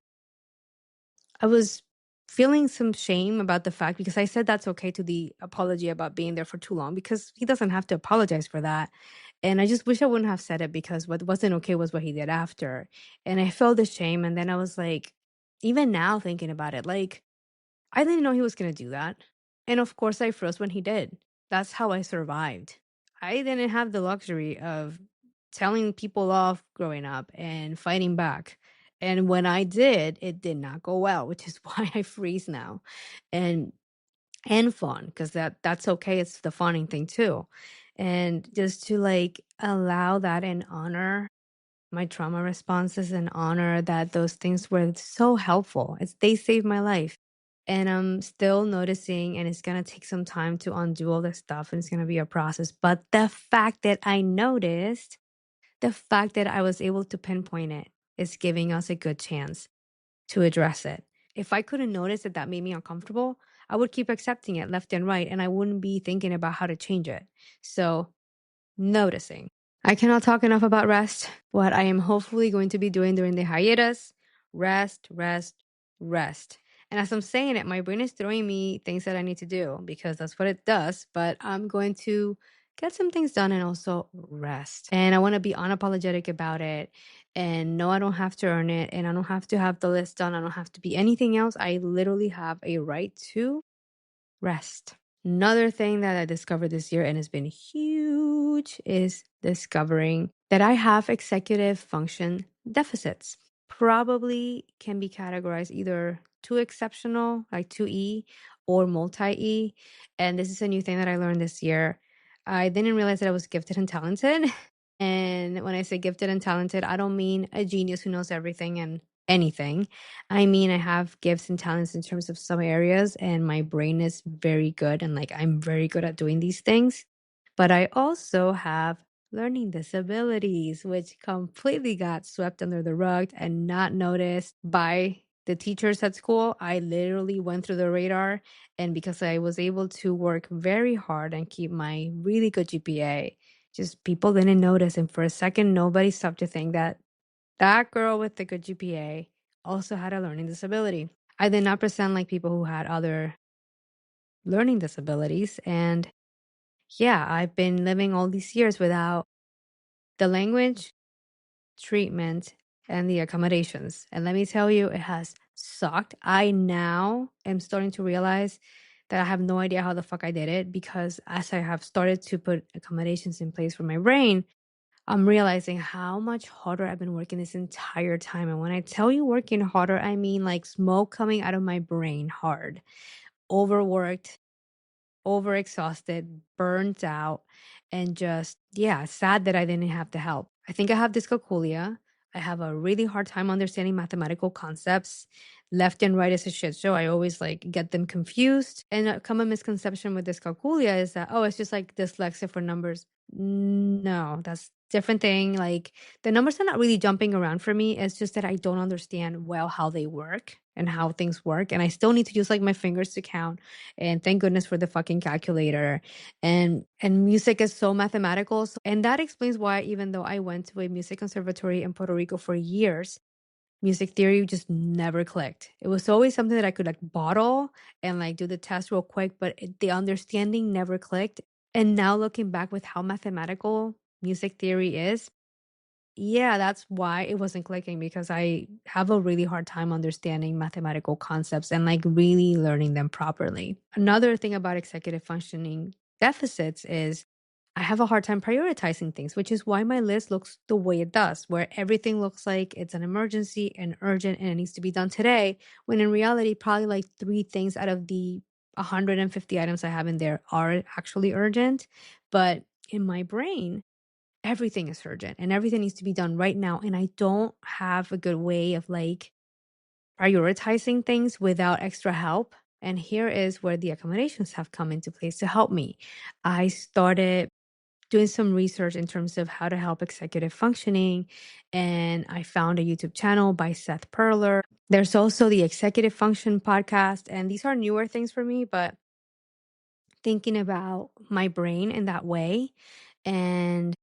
A: I was feeling some shame about the fact because I said that's okay to the apology about being there for too long because he doesn't have to apologize for that. And I just wish I wouldn't have said it because what wasn't okay was what he did after. And I felt the shame. And then I was like, even now thinking about it, like, I didn't know he was going to do that. And of course, I froze when he did. That's how I survived. I didn't have the luxury of telling people off growing up and fighting back. And when I did, it did not go well, which is why I freeze now. And fun because that's okay. It's the fawning thing too. And just to like allow that and honor my trauma responses and honor that those things were so helpful. They saved my life. And I'm still noticing, and it's going to take some time to undo all this stuff, and it's going to be a process. But the fact that I noticed, the fact that I was able to pinpoint it is giving us a good chance to address it. If I couldn't notice that that made me uncomfortable, I would keep accepting it left and right, and I wouldn't be thinking about how to change it. So, noticing. I cannot talk enough about rest. What I am hopefully going to be doing during the hiatus, rest, rest, rest. And as I'm saying it, my brain is throwing me things that I need to do because that's what it does. But I'm going to get some things done and also rest. And I want to be unapologetic about it. And no, I don't have to earn it. And I don't have to have the list done. I don't have to be anything else. I literally have a right to rest. Another thing that I discovered this year and has been huge is discovering that I have executive function deficits. Probably can be categorized either too exceptional, like 2E, or multi-E. And this is a new thing that I learned this year. I didn't realize that I was gifted and talented. And when I say gifted and talented, I don't mean a genius who knows everything and anything. I mean, I have gifts and talents in terms of some areas, and my brain is very good, and like I'm very good at doing these things. But I also have learning disabilities, which completely got swept under the rug and not noticed by the teachers at school. I literally went through the radar. And because I was able to work very hard and keep my really good GPA, just people didn't notice. And for a second, nobody stopped to think that that girl with the good GPA also had a learning disability. I did not present like people who had other learning disabilities. And yeah, I've been living all these years without the language, treatment, and the accommodations. And let me tell you, it has sucked. I now am starting to realize that I have no idea how the fuck I did it, because as I have started to put accommodations in place for my brain, I'm realizing how much harder I've been working this entire time. And when I tell you working harder, I mean like smoke coming out of my brain hard, overworked, overexhausted, burnt out, and just, yeah, sad that I didn't have the help. I think I have dyscalculia. I have a really hard time understanding mathematical concepts. Left and right is a shit show. I always like get them confused. And a common misconception with dyscalculia is that, oh, it's just like dyslexia for numbers. No, that's different thing. Like the numbers are not really jumping around for me. It's just that I don't understand well how they work and how things work. And I still need to use like my fingers to count, and thank goodness for the fucking calculator. And music is so mathematical, and that explains why, even though I went to a music conservatory in Puerto Rico for years, music theory just never clicked. It was always something that I could like bottle and like do the test real quick, but the understanding never clicked. And now looking back with how mathematical music theory is, yeah, that's why it wasn't clicking, because I have a really hard time understanding mathematical concepts and like really learning them properly. Another thing about executive functioning deficits is I have a hard time prioritizing things, which is why my list looks the way it does, where everything looks like it's an emergency and urgent and it needs to be done today, when in reality, probably like three things out of the 150 items I have in there are actually urgent. But in my brain, everything is urgent and everything needs to be done right now. And I don't have a good way of like prioritizing things without extra help. And here is where the accommodations have come into place to help me. I started doing some research in terms of how to help executive functioning, and I found a YouTube channel by Seth Perler. There's also the Executive Function podcast, and these are newer things for me, but thinking about my brain in that way and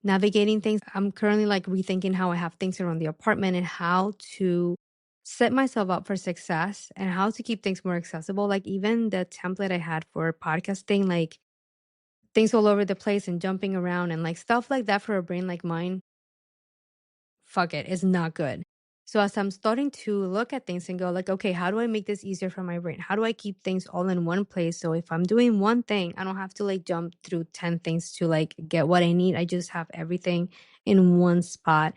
A: navigating things. I'm currently like rethinking how I have things around the apartment and how to set myself up for success and how to keep things more accessible. Like even the template I had for podcasting, like things all over the place and jumping around and like stuff like that for a brain like mine, fuck it, it's not good. So as I'm starting to look at things and go like, okay, how do I make this easier for my brain? How do I keep things all in one place? So if I'm doing one thing, I don't have to like jump through 10 things to like get what I need. I just have everything in one spot,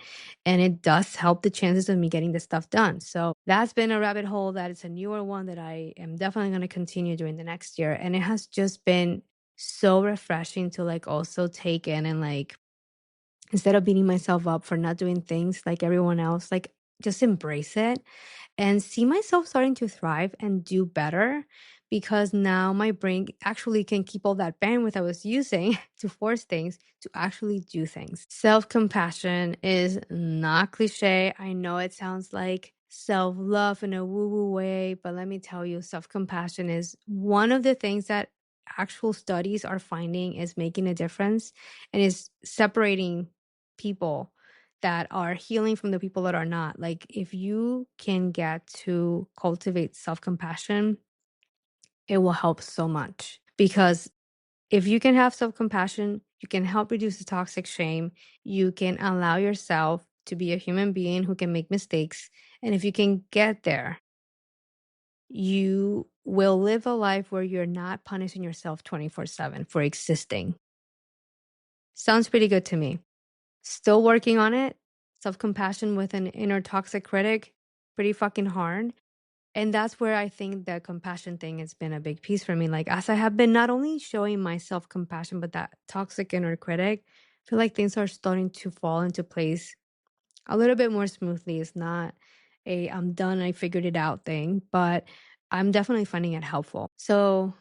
A: and it does help the chances of me getting the stuff done. So that's been a rabbit hole that is a newer one that I am definitely going to continue during the next year. And it has just been so refreshing to like also take in and like, instead of beating myself up for not doing things like everyone else, like just embrace it and see myself starting to thrive and do better, because now my brain actually can keep all that bandwidth I was using to force things to actually do things. Self compassion is not cliche. I know it sounds like self love in a woo woo way, but let me tell you, self compassion is one of the things that actual studies are finding is making a difference and is separating people that are healing from the people that are not. Like, if you can get to cultivate self compassion, it will help so much. Because if you can have self compassion, you can help reduce the toxic shame. You can allow yourself to be a human being who can make mistakes. And if you can get there, you will live a life where you're not punishing yourself 24/7 for existing. Sounds pretty good to me. Still working on it. Self compassion with an inner toxic critic, pretty fucking hard. And that's where I think the compassion thing has been a big piece for me. Like, as I have been not only showing myself compassion, but that toxic inner critic, I feel like things are starting to fall into place a little bit more smoothly. It's not a I'm done, I figured it out thing, but I'm definitely finding it helpful. So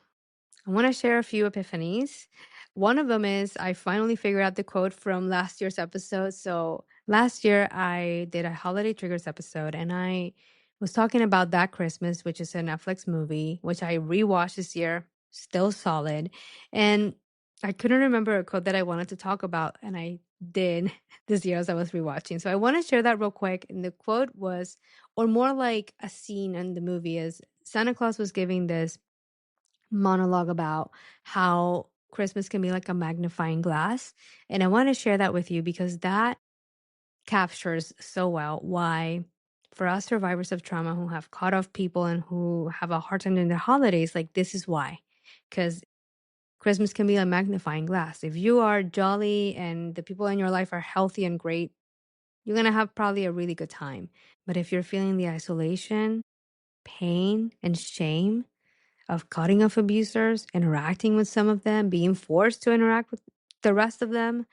A: I want to share a few epiphanies. One of them is I finally figured out the quote from last year's episode. So last year I did a holiday triggers episode and I was talking about That Christmas, which is a Netflix movie, which I rewatched this year, still solid. And I couldn't remember a quote that I wanted to talk about, and I did this year as I was rewatching. So I want to share that real quick. And the quote was, or more like a scene in the movie, is Santa Claus was giving this monologue about how Christmas can be like a magnifying glass. And I want to share that with you because that captures so well why, for us survivors of trauma who have cut off people and who have a hard time in the holidays, like this is why. Because Christmas can be a magnifying glass. If you are jolly and the people in your life are healthy and great, you're going to have probably a really good time. But if you're feeling the isolation, pain, and shame of cutting off abusers, interacting with some of them, being forced to interact with the rest of them,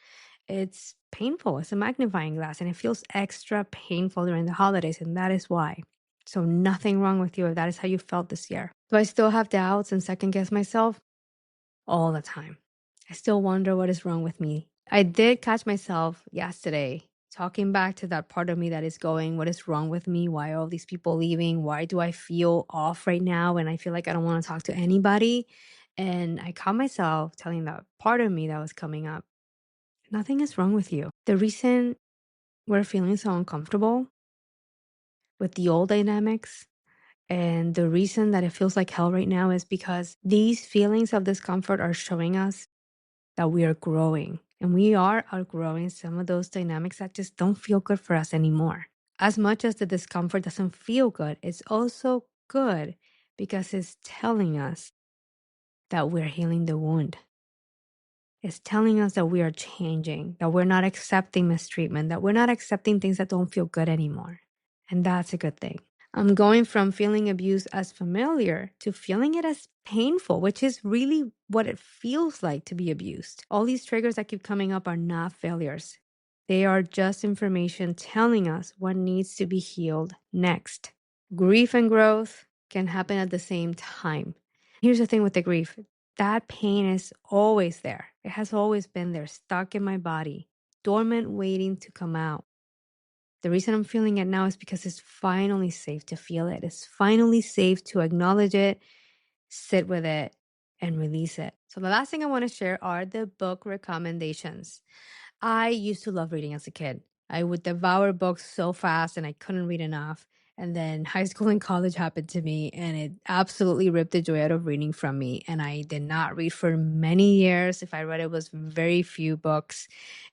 A: it's painful. It's a magnifying glass and it feels extra painful during the holidays. And that is why. So, nothing wrong with you if that is how you felt this year. Do I still have doubts and second guess myself? All the time. I still wonder what is wrong with me. I did catch myself yesterday talking back to that part of me that is going, what is wrong with me? Why are all these people leaving? Why do I feel off right now? And I feel like I don't want to talk to anybody. And I caught myself telling that part of me that was coming up, nothing is wrong with you. The reason we're feeling so uncomfortable with the old dynamics and the reason that it feels like hell right now is because these feelings of discomfort are showing us that we are growing and we are outgrowing some of those dynamics that just don't feel good for us anymore. As much as the discomfort doesn't feel good, it's also good because it's telling us that we're healing the wound. It's telling us that we are changing, that we're not accepting mistreatment, that we're not accepting things that don't feel good anymore. And that's a good thing. I'm going from feeling abuse as familiar to feeling it as painful, which is really what it feels like to be abused. All these triggers that keep coming up are not failures. They are just information telling us what needs to be healed next. Grief and growth can happen at the same time. Here's the thing with the grief. That pain is always there. It has always been there, stuck in my body, dormant, waiting to come out. The reason I'm feeling it now is because it's finally safe to feel it. It's finally safe to acknowledge it, sit with it, and release it. So, the last thing I want to share are the book recommendations. I used to love reading as a kid. I would devour books so fast and I couldn't read enough. And then high school and college happened to me and it absolutely ripped the joy out of reading from me. And I did not read for many years. If I read, it was very few books.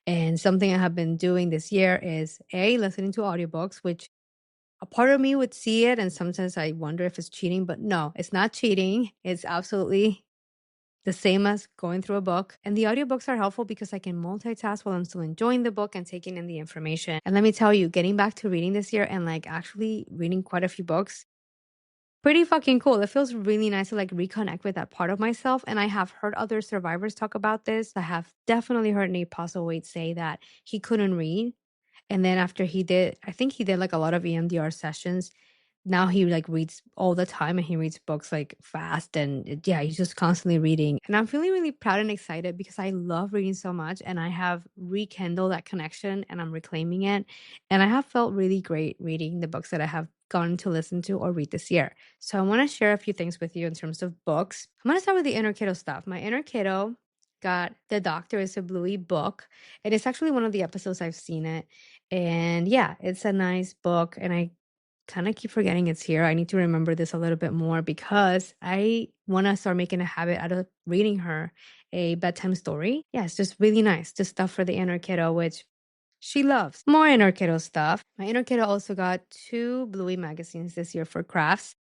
A: And something I have been doing this year is listening to audiobooks, which a part of me would see it. And sometimes I wonder if it's cheating, but no, it's not cheating. It's absolutely the same as going through a book. And the audiobooks are helpful because I can multitask while I'm still enjoying the book and taking in the information. And let me tell you, getting back to reading this year and like actually reading quite a few books, pretty fucking cool. It feels really nice to like reconnect with that part of myself. And I have heard other survivors talk about this. I have definitely heard Nate Postlethwaite say that he couldn't read. And then after he did, I think he did like a lot of EMDR sessions, now he like reads all the time and he reads books like fast and yeah, he's just constantly reading. And I'm feeling really proud and excited because I love reading so much and I have rekindled that connection and I'm reclaiming it. And I have felt really great reading the books that I have gotten to listen to or read this year. So I want to share a few things with you in terms of books. I'm going to start with the inner kiddo stuff. My inner kiddo got The Doctor is a Bluey book. And it's actually one of the episodes I've seen it. And yeah, it's a nice book. And I kind of keep forgetting it's here. I need to remember this a little bit more because I want to start making a habit out of reading her a bedtime story. Yeah, it's just really nice. Just stuff for the inner kiddo, which she loves. More inner kiddo stuff. My inner kiddo also got 2 Bluey magazines this year for crafts.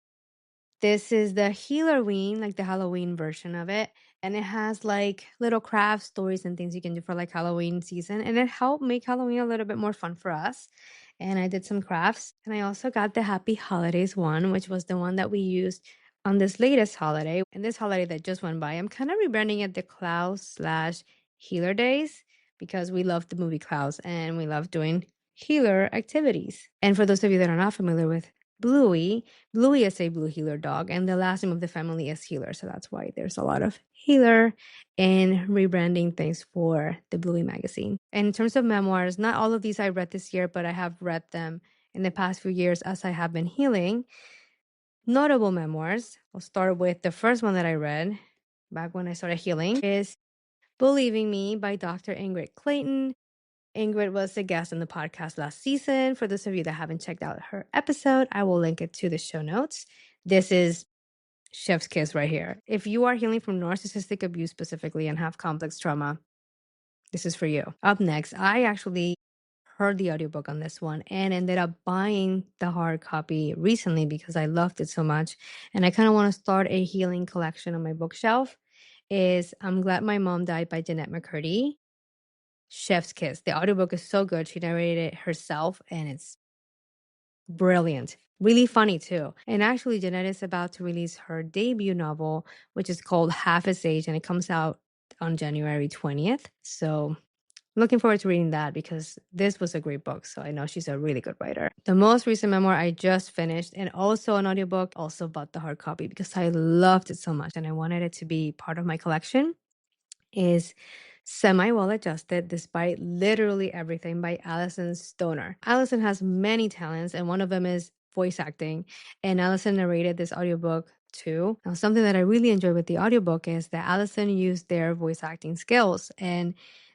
A: This is the Healerween, like the Halloween version of it. And it has like little craft stories and things you can do for like Halloween season. And it helped make Halloween a little bit more fun for us. And I did some crafts. And I also got the Happy Holidays one, which was the one that we used on this latest holiday. And this holiday that just went by, I'm kind of rebranding it the Klaus slash Healer Days because we love the movie Klaus and we love doing healer activities. And for those of you that are not familiar with Bluey, Bluey is a blue healer dog, and the last name of the family is Healer. So that's why there's a lot of healer and rebranding things for the Bluey magazine. And in terms of memoirs, not all of these I read this year, but I have read them in the past few years as I have been healing. Notable memoirs. I'll start with the first one that I read back when I started healing is Believing Me by Dr. Ingrid Clayton. Ingrid was a guest on the podcast last season. For those of you that haven't checked out her episode, I will link it to the show notes. This is chef's kiss right here. If you are healing from narcissistic abuse specifically and have complex trauma, this is for you. Up next, I actually heard the audiobook on this one and ended up buying the hard copy recently because I loved it so much. And I kind of want to start a healing collection on my bookshelf. Is I'm Glad My Mom Died by Jeanette McCurdy. Chef's kiss. The audiobook is so good. She narrated it herself and it's brilliant. Really funny too. And actually, Jeanette is about to release her debut novel, which is called Half His Age, and it comes out on January 20th. So looking forward to reading that because this was a great book. So I know she's a really good writer. The most recent memoir I just finished and also an audiobook, also bought the hard copy because I loved it so much and I wanted it to be part of my collection, is Semi Well Adjusted Despite Literally Everything by Alison Stoner. Alison has many talents, and one of them is voice acting. And Alison narrated this audiobook too. Now, something that I really enjoy with the audiobook is that Alison used their voice acting skills and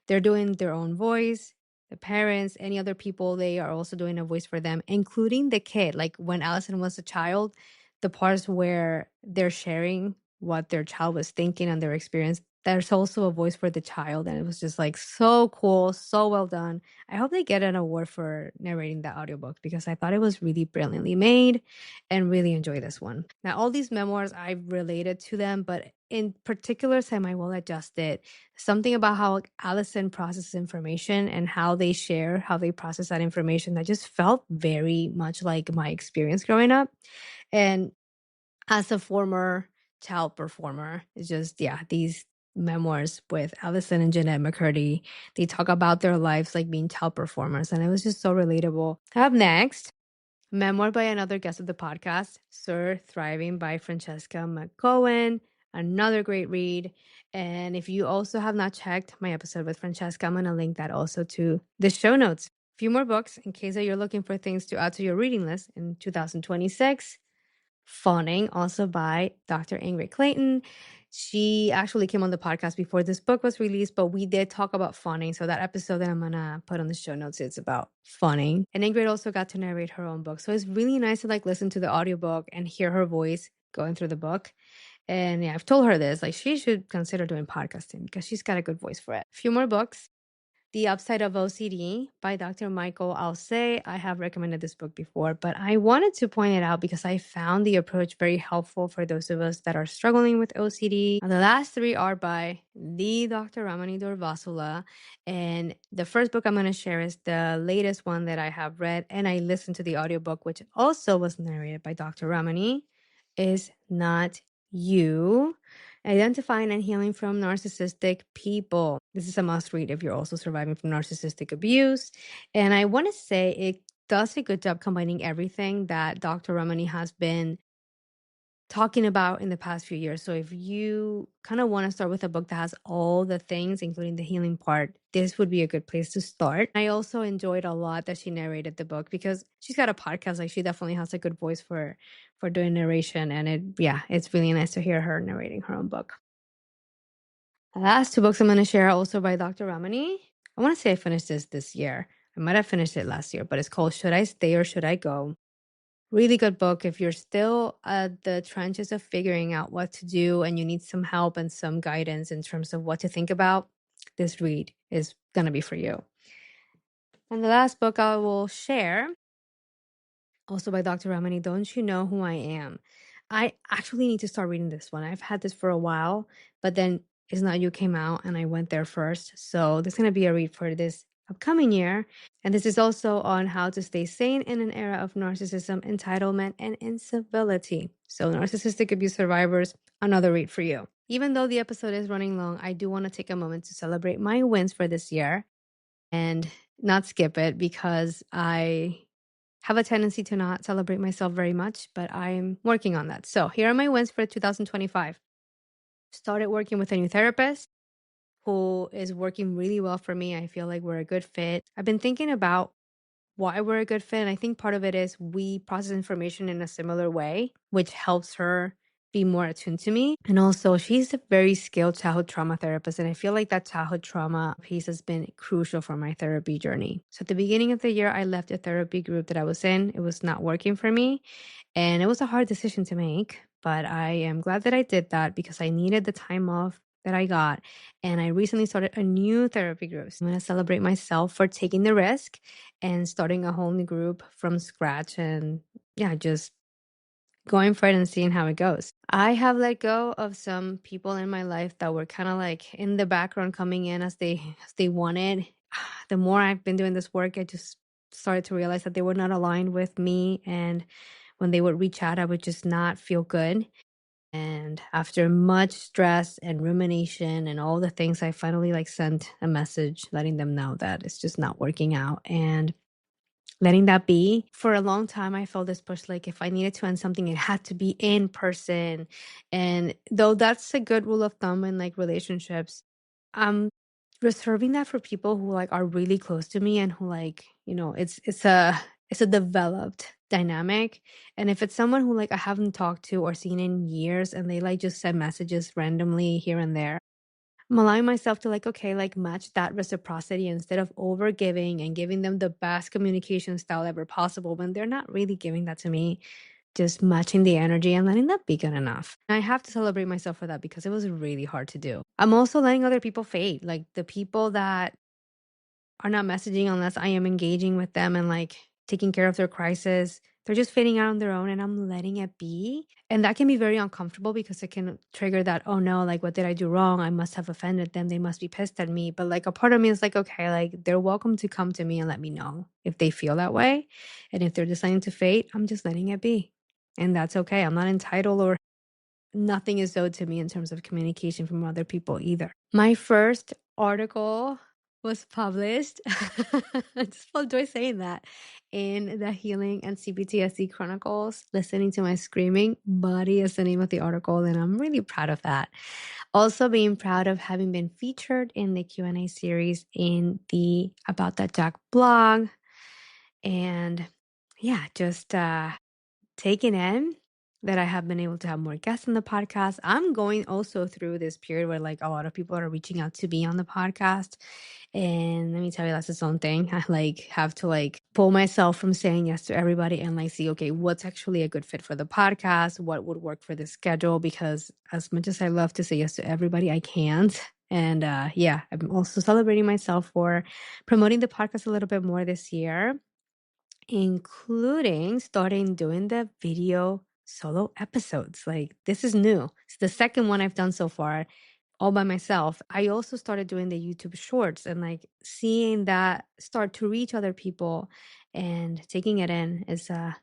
A: they're doing their own voice. The parents, any other people, they are also doing a voice for them, including the kid. Like when Alison was a child, the parts where they're sharing what their child was thinking and their experience, there's also a voice for the child, and it was just like so cool, so well done. I hope they get an award for narrating the audiobook because I thought it was really brilliantly made and really enjoy this one. Now, all these memoirs I've related to them, but in particular, Semi Well Adjusted, something about how Allison processes information and how they share, how they process that information that just felt very much like my experience growing up. And as a former child performer, it's just, yeah, these memoirs with Allison and Jeanette McCurdy, they talk about their lives like being child performers, and it was just so relatable. Up next, memoir by another guest of the podcast, Sir Thriving by Francesca McCowan, another great read. And if you also have not checked my episode with Francesca, I'm going to link that also to the show notes. A few more books in case that you're looking for things to add to your reading list in 2026. Fawning, also by Dr. Ingrid Clayton. She actually came on the podcast before this book was released, but we did talk about fawning. So that episode that I'm going to put on the show notes, it's about fawning. And Ingrid also got to narrate her own book. So it's really nice to like listen to the audiobook and hear her voice going through the book. And yeah, I've told her this, like she should consider doing podcasting because she's got a good voice for it. A few more books. The Upside of OCD by Dr. Michael Alsay. I have recommended this book before, but I wanted to point it out because I found the approach very helpful for those of us that are struggling with OCD. The last three are by the Dr. Ramani Durvasula. And the first book I'm going to share is the latest one that I have read, and I listened to the audiobook, which also was narrated by Dr. Ramani, is Not You. Identifying and Healing from Narcissistic People. This is a must read if you're also surviving from narcissistic abuse. And I want to say it does a good job combining everything that Dr. Ramani has been talking about in the past few years. So if you kind of want to start with a book that has all the things, including the healing part, this would be a good place to start. I also enjoyed a lot that she narrated the book because she's got a podcast. Like she definitely has a good voice for doing narration. And it's really nice to hear her narrating her own book. The last two books I'm going to share are also by Dr. Ramani. I want to say I finished this year. I might have finished it last year, but it's called Should I Stay or Should I Go? Really good book if you're still at the trenches of figuring out what to do and you need some help and some guidance in terms of what to think about. This read is going to be for you. And the last book I will share, also by Dr. Ramani, Don't You Know Who I Am? I actually need to start reading this one. I've had this for a while, but then Is Not You came out and I went there first. So this is going to be a read for this upcoming year. And this is also on how to stay sane in an era of narcissism, entitlement, and incivility. So narcissistic abuse survivors, another read for you. Even though the episode is running long, I do want to take a moment to celebrate my wins for this year. And not skip it because I have a tendency to not celebrate myself very much, but I'm working on that. So here are my wins for 2025. Started working with a new therapist who is working really well for me. I feel like we're a good fit. I've been thinking about why we're a good fit. And I think part of it is we process information in a similar way, which helps her be more attuned to me. And also, she's a very skilled childhood trauma therapist. And I feel like that childhood trauma piece has been crucial for my therapy journey. So at the beginning of the year, I left a therapy group that I was in. It was not working for me. And it was a hard decision to make. But I am glad that I did that because I needed the time off that I got. And I recently started a new therapy group. So I'm going to celebrate myself for taking the risk and starting a whole new group from scratch and yeah, just going for it and seeing how it goes. I have let go of some people in my life that were kind of like in the background coming in as they wanted. The more I've been doing this work, I just started to realize that they were not aligned with me, and when they would reach out, I would just not feel good. And after much stress and rumination and all the things, I finally like sent a message letting them know that it's just not working out and letting that be. For a long time, I felt this push like if I needed to end something, it had to be in person. And though that's a good rule of thumb in like relationships, I'm reserving that for people who like are really close to me and who like, it's a developed dynamic. And if it's someone who like I haven't talked to or seen in years and they like just send messages randomly here and there, I'm allowing myself to like, okay, like match that reciprocity instead of over giving and giving them the best communication style ever possible when they're not really giving that to me, just matching the energy and letting that be good enough. I have to celebrate myself for that because it was really hard to do. I'm also letting other people fade, like the people that are not messaging unless I am engaging with them and like taking care of their crisis. They're just fading out on their own and I'm letting it be. And that can be very uncomfortable because it can trigger that, oh no, like what did I do wrong? I must have offended them. They must be pissed at me. But like a part of me is like, okay, like they're welcome to come to me and let me know if they feel that way. And if they're deciding to fade, I'm just letting it be. And that's okay. I'm not entitled or nothing is owed to me in terms of communication from other people either. My first article was published. I just felt joy saying that in the Healing and C-PTSD Chronicles. Listening to my screaming body is the name of the article, and I'm really proud of that. Also, being proud of having been featured in the Q&A series in the About That Jack blog, and yeah, just taken in that I have been able to have more guests on the podcast. I'm going also through this period where like a lot of people are reaching out to be on the podcast. And let me tell you, that's its own thing. I like have to like pull myself from saying yes to everybody and like see, okay, what's actually a good fit for the podcast? What would work for the schedule? Because as much as I love to say yes to everybody, I can't. And yeah, I'm also celebrating myself for promoting the podcast a little bit more this year, including starting doing the video solo episodes. Like this is new. It's the second one I've done so far all by myself. I also started doing the YouTube shorts and like seeing that start to reach other people and taking it in is a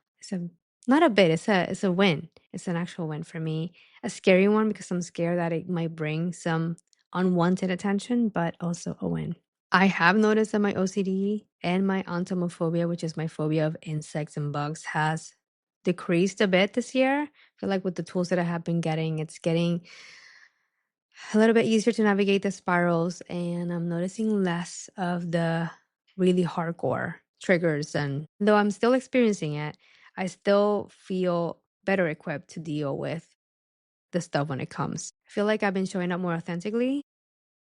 A: not a bit, it's a win. It's an actual win for me. A scary one because I'm scared that it might bring some unwanted attention, but also a win. I have noticed that my OCD and my entomophobia, which is my phobia of insects and bugs, has decreased a bit this year. I feel like with the tools that I have been getting, it's getting a little bit easier to navigate the spirals, and I'm noticing less of the really hardcore triggers. And though I'm still experiencing it, I still feel better equipped to deal with the stuff when it comes. I feel like I've been showing up more authentically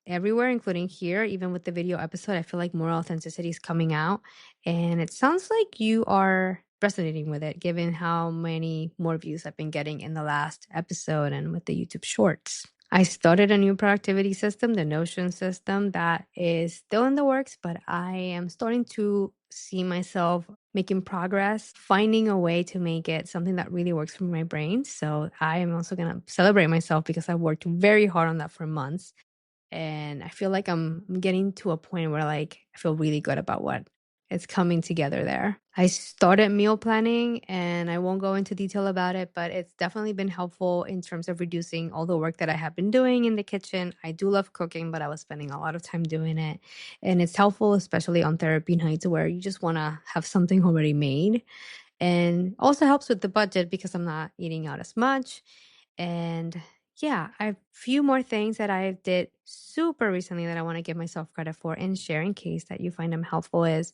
A: everywhere, including here. Even with the video episode, I feel like more authenticity is coming out. And it sounds like you are resonating with it, given how many more views I've been getting in the last episode and with the YouTube shorts. I started a new productivity system, the Notion system, that is still in the works, but I am starting to see myself making progress, finding a way to make it something that really works for my brain. So I am also going to celebrate myself because I worked very hard on that for months. And I feel like I'm getting to a point where like I feel really good about what it's coming together there. I started meal planning and I won't go into detail about it, but it's definitely been helpful in terms of reducing all the work that I have been doing in the kitchen. I do love cooking, but I was spending a lot of time doing it. And it's helpful, especially on therapy nights where you just want to have something already made. And also helps with the budget because I'm not eating out as much. And yeah, I have a few more things that I did super recently that I want to give myself credit for and share in case that you find them helpful is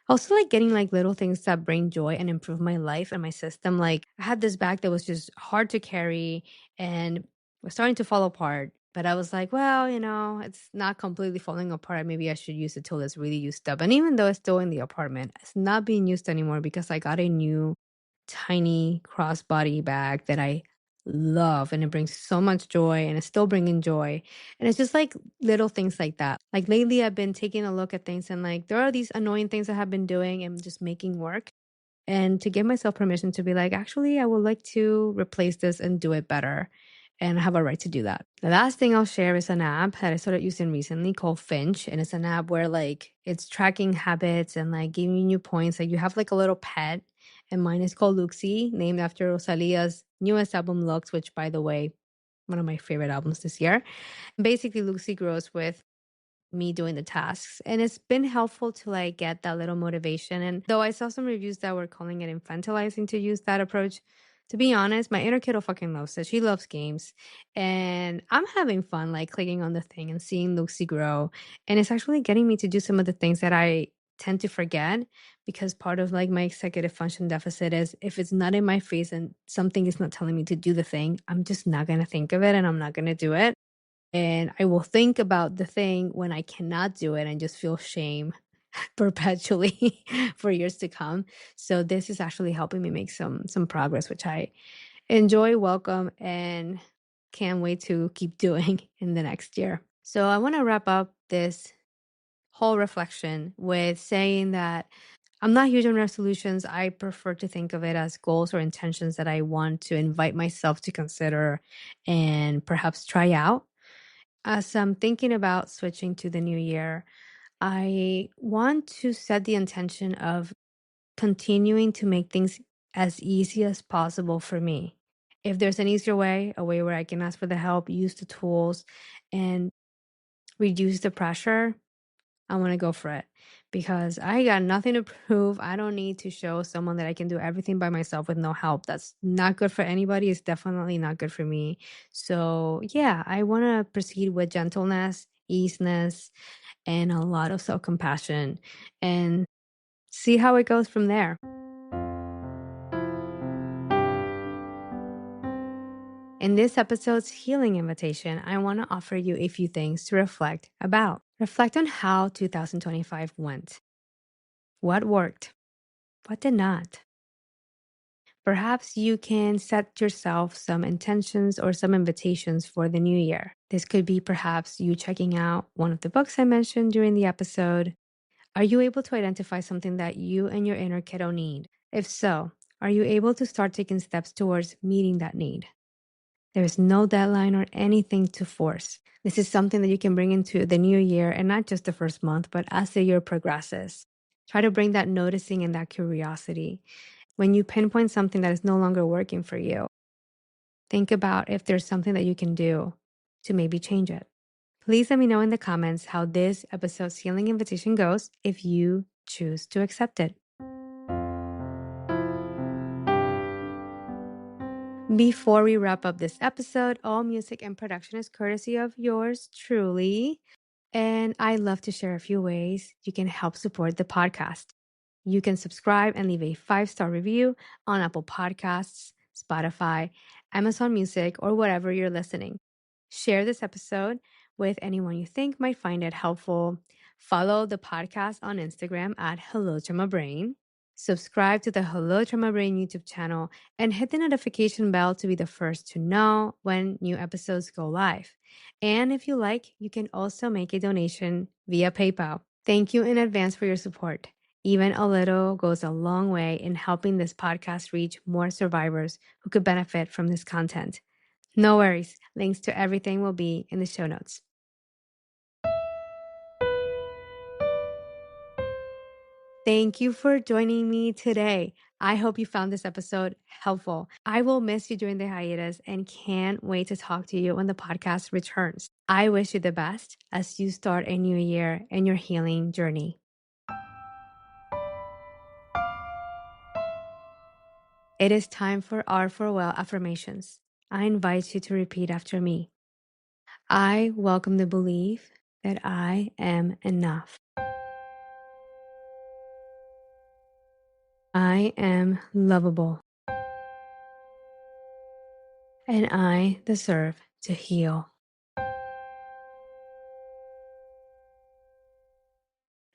A: also like getting like little things that bring joy and improve my life and my system. Like I had this bag that was just hard to carry and was starting to fall apart. But I was like, well, it's not completely falling apart. Maybe I should use it till it's really used up. And even though it's still in the apartment, it's not being used anymore because I got a new tiny crossbody bag that I love and it brings so much joy and it's still bringing joy. And it's just like little things like that. Like lately, I've been taking a look at things and like there are these annoying things I have been doing and just making work. And to give myself permission to be like, actually, I would like to replace this and do it better. And I have a right to do that. The last thing I'll share is an app that I started using recently called Finch. And it's an app where like it's tracking habits and like giving you points. Like you have like a little pet. And mine is called Luxie, named after Rosalia's newest album, Lux, which by the way, one of my favorite albums this year. Basically, Luxie grows with me doing the tasks. And it's been helpful to like get that little motivation. And though I saw some reviews that were calling it infantilizing to use that approach, to be honest, my inner kiddo fucking loves it. She loves games. And I'm having fun like clicking on the thing and seeing Lucy grow. And it's actually getting me to do some of the things that I tend to forget because part of like my executive function deficit is if it's not in my face and something is not telling me to do the thing, I'm just not going to think of it and I'm not going to do it. And I will think about the thing when I cannot do it and just feel shame perpetually for years to come. So this is actually helping me make some progress, which I enjoy, welcome, and can't wait to keep doing in the next year. So I want to wrap up this whole reflection with saying that I'm not huge on resolutions. I prefer to think of it as goals or intentions that I want to invite myself to consider and perhaps try out. As I'm thinking about switching to the new year, I want to set the intention of continuing to make things as easy as possible for me. If there's an easier way, a way where I can ask for the help, use the tools, and reduce the pressure, I want to go for it because I got nothing to prove. I don't need to show someone that I can do everything by myself with no help. That's not good for anybody. It's definitely not good for me. So, yeah, I want to proceed with gentleness, easiness, and a lot of self compassion and see how it goes from there. In this episode's healing invitation, I want to offer you a few things to reflect about. Reflect on how 2025 went. What worked? What did not? Perhaps you can set yourself some intentions or some invitations for the new year. This could be perhaps you checking out one of the books I mentioned during the episode. Are you able to identify something that you and your inner kiddo need? If so, are you able to start taking steps towards meeting that need? There is no deadline or anything to force. This is something that you can bring into the new year and not just the first month, but as the year progresses. Try to bring that noticing and that curiosity. When you pinpoint something that is no longer working for you, think about if there's something that you can do to maybe change it. Please let me know in the comments how this episode's healing invitation goes if you choose to accept it. Before we wrap up this episode, all music and production is courtesy of yours truly. And I'd love to share a few ways you can help support the podcast. You can subscribe and leave a 5-star review on Apple Podcasts, Spotify, Amazon Music, or wherever you're listening. Share this episode with anyone you think might find it helpful. Follow the podcast on Instagram at Hello to My Brain. Subscribe to the Hello to My Brain YouTube channel and hit the notification bell to be the first to know when new episodes go live. And if you like, you can also make a donation via PayPal. Thank you in advance for your support. Even a little goes a long way in helping this podcast reach more survivors who could benefit from this content. No worries. Links to everything will be in the show notes. Thank you for joining me today. I hope you found this episode helpful. I will miss you during the hiatus and can't wait to talk to you when the podcast returns. I wish you the best as you start a new year and your healing journey. It is time for our farewell affirmations. I invite you to repeat after me. I welcome the belief that I am enough. I am lovable. And I deserve to heal.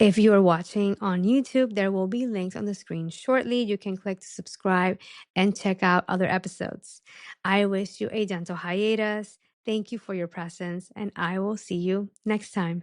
A: If you are watching on YouTube, there will be links on the screen shortly. You can click to subscribe and check out other episodes. I wish you a gentle hiatus. Thank you for your presence, and I will see you next time.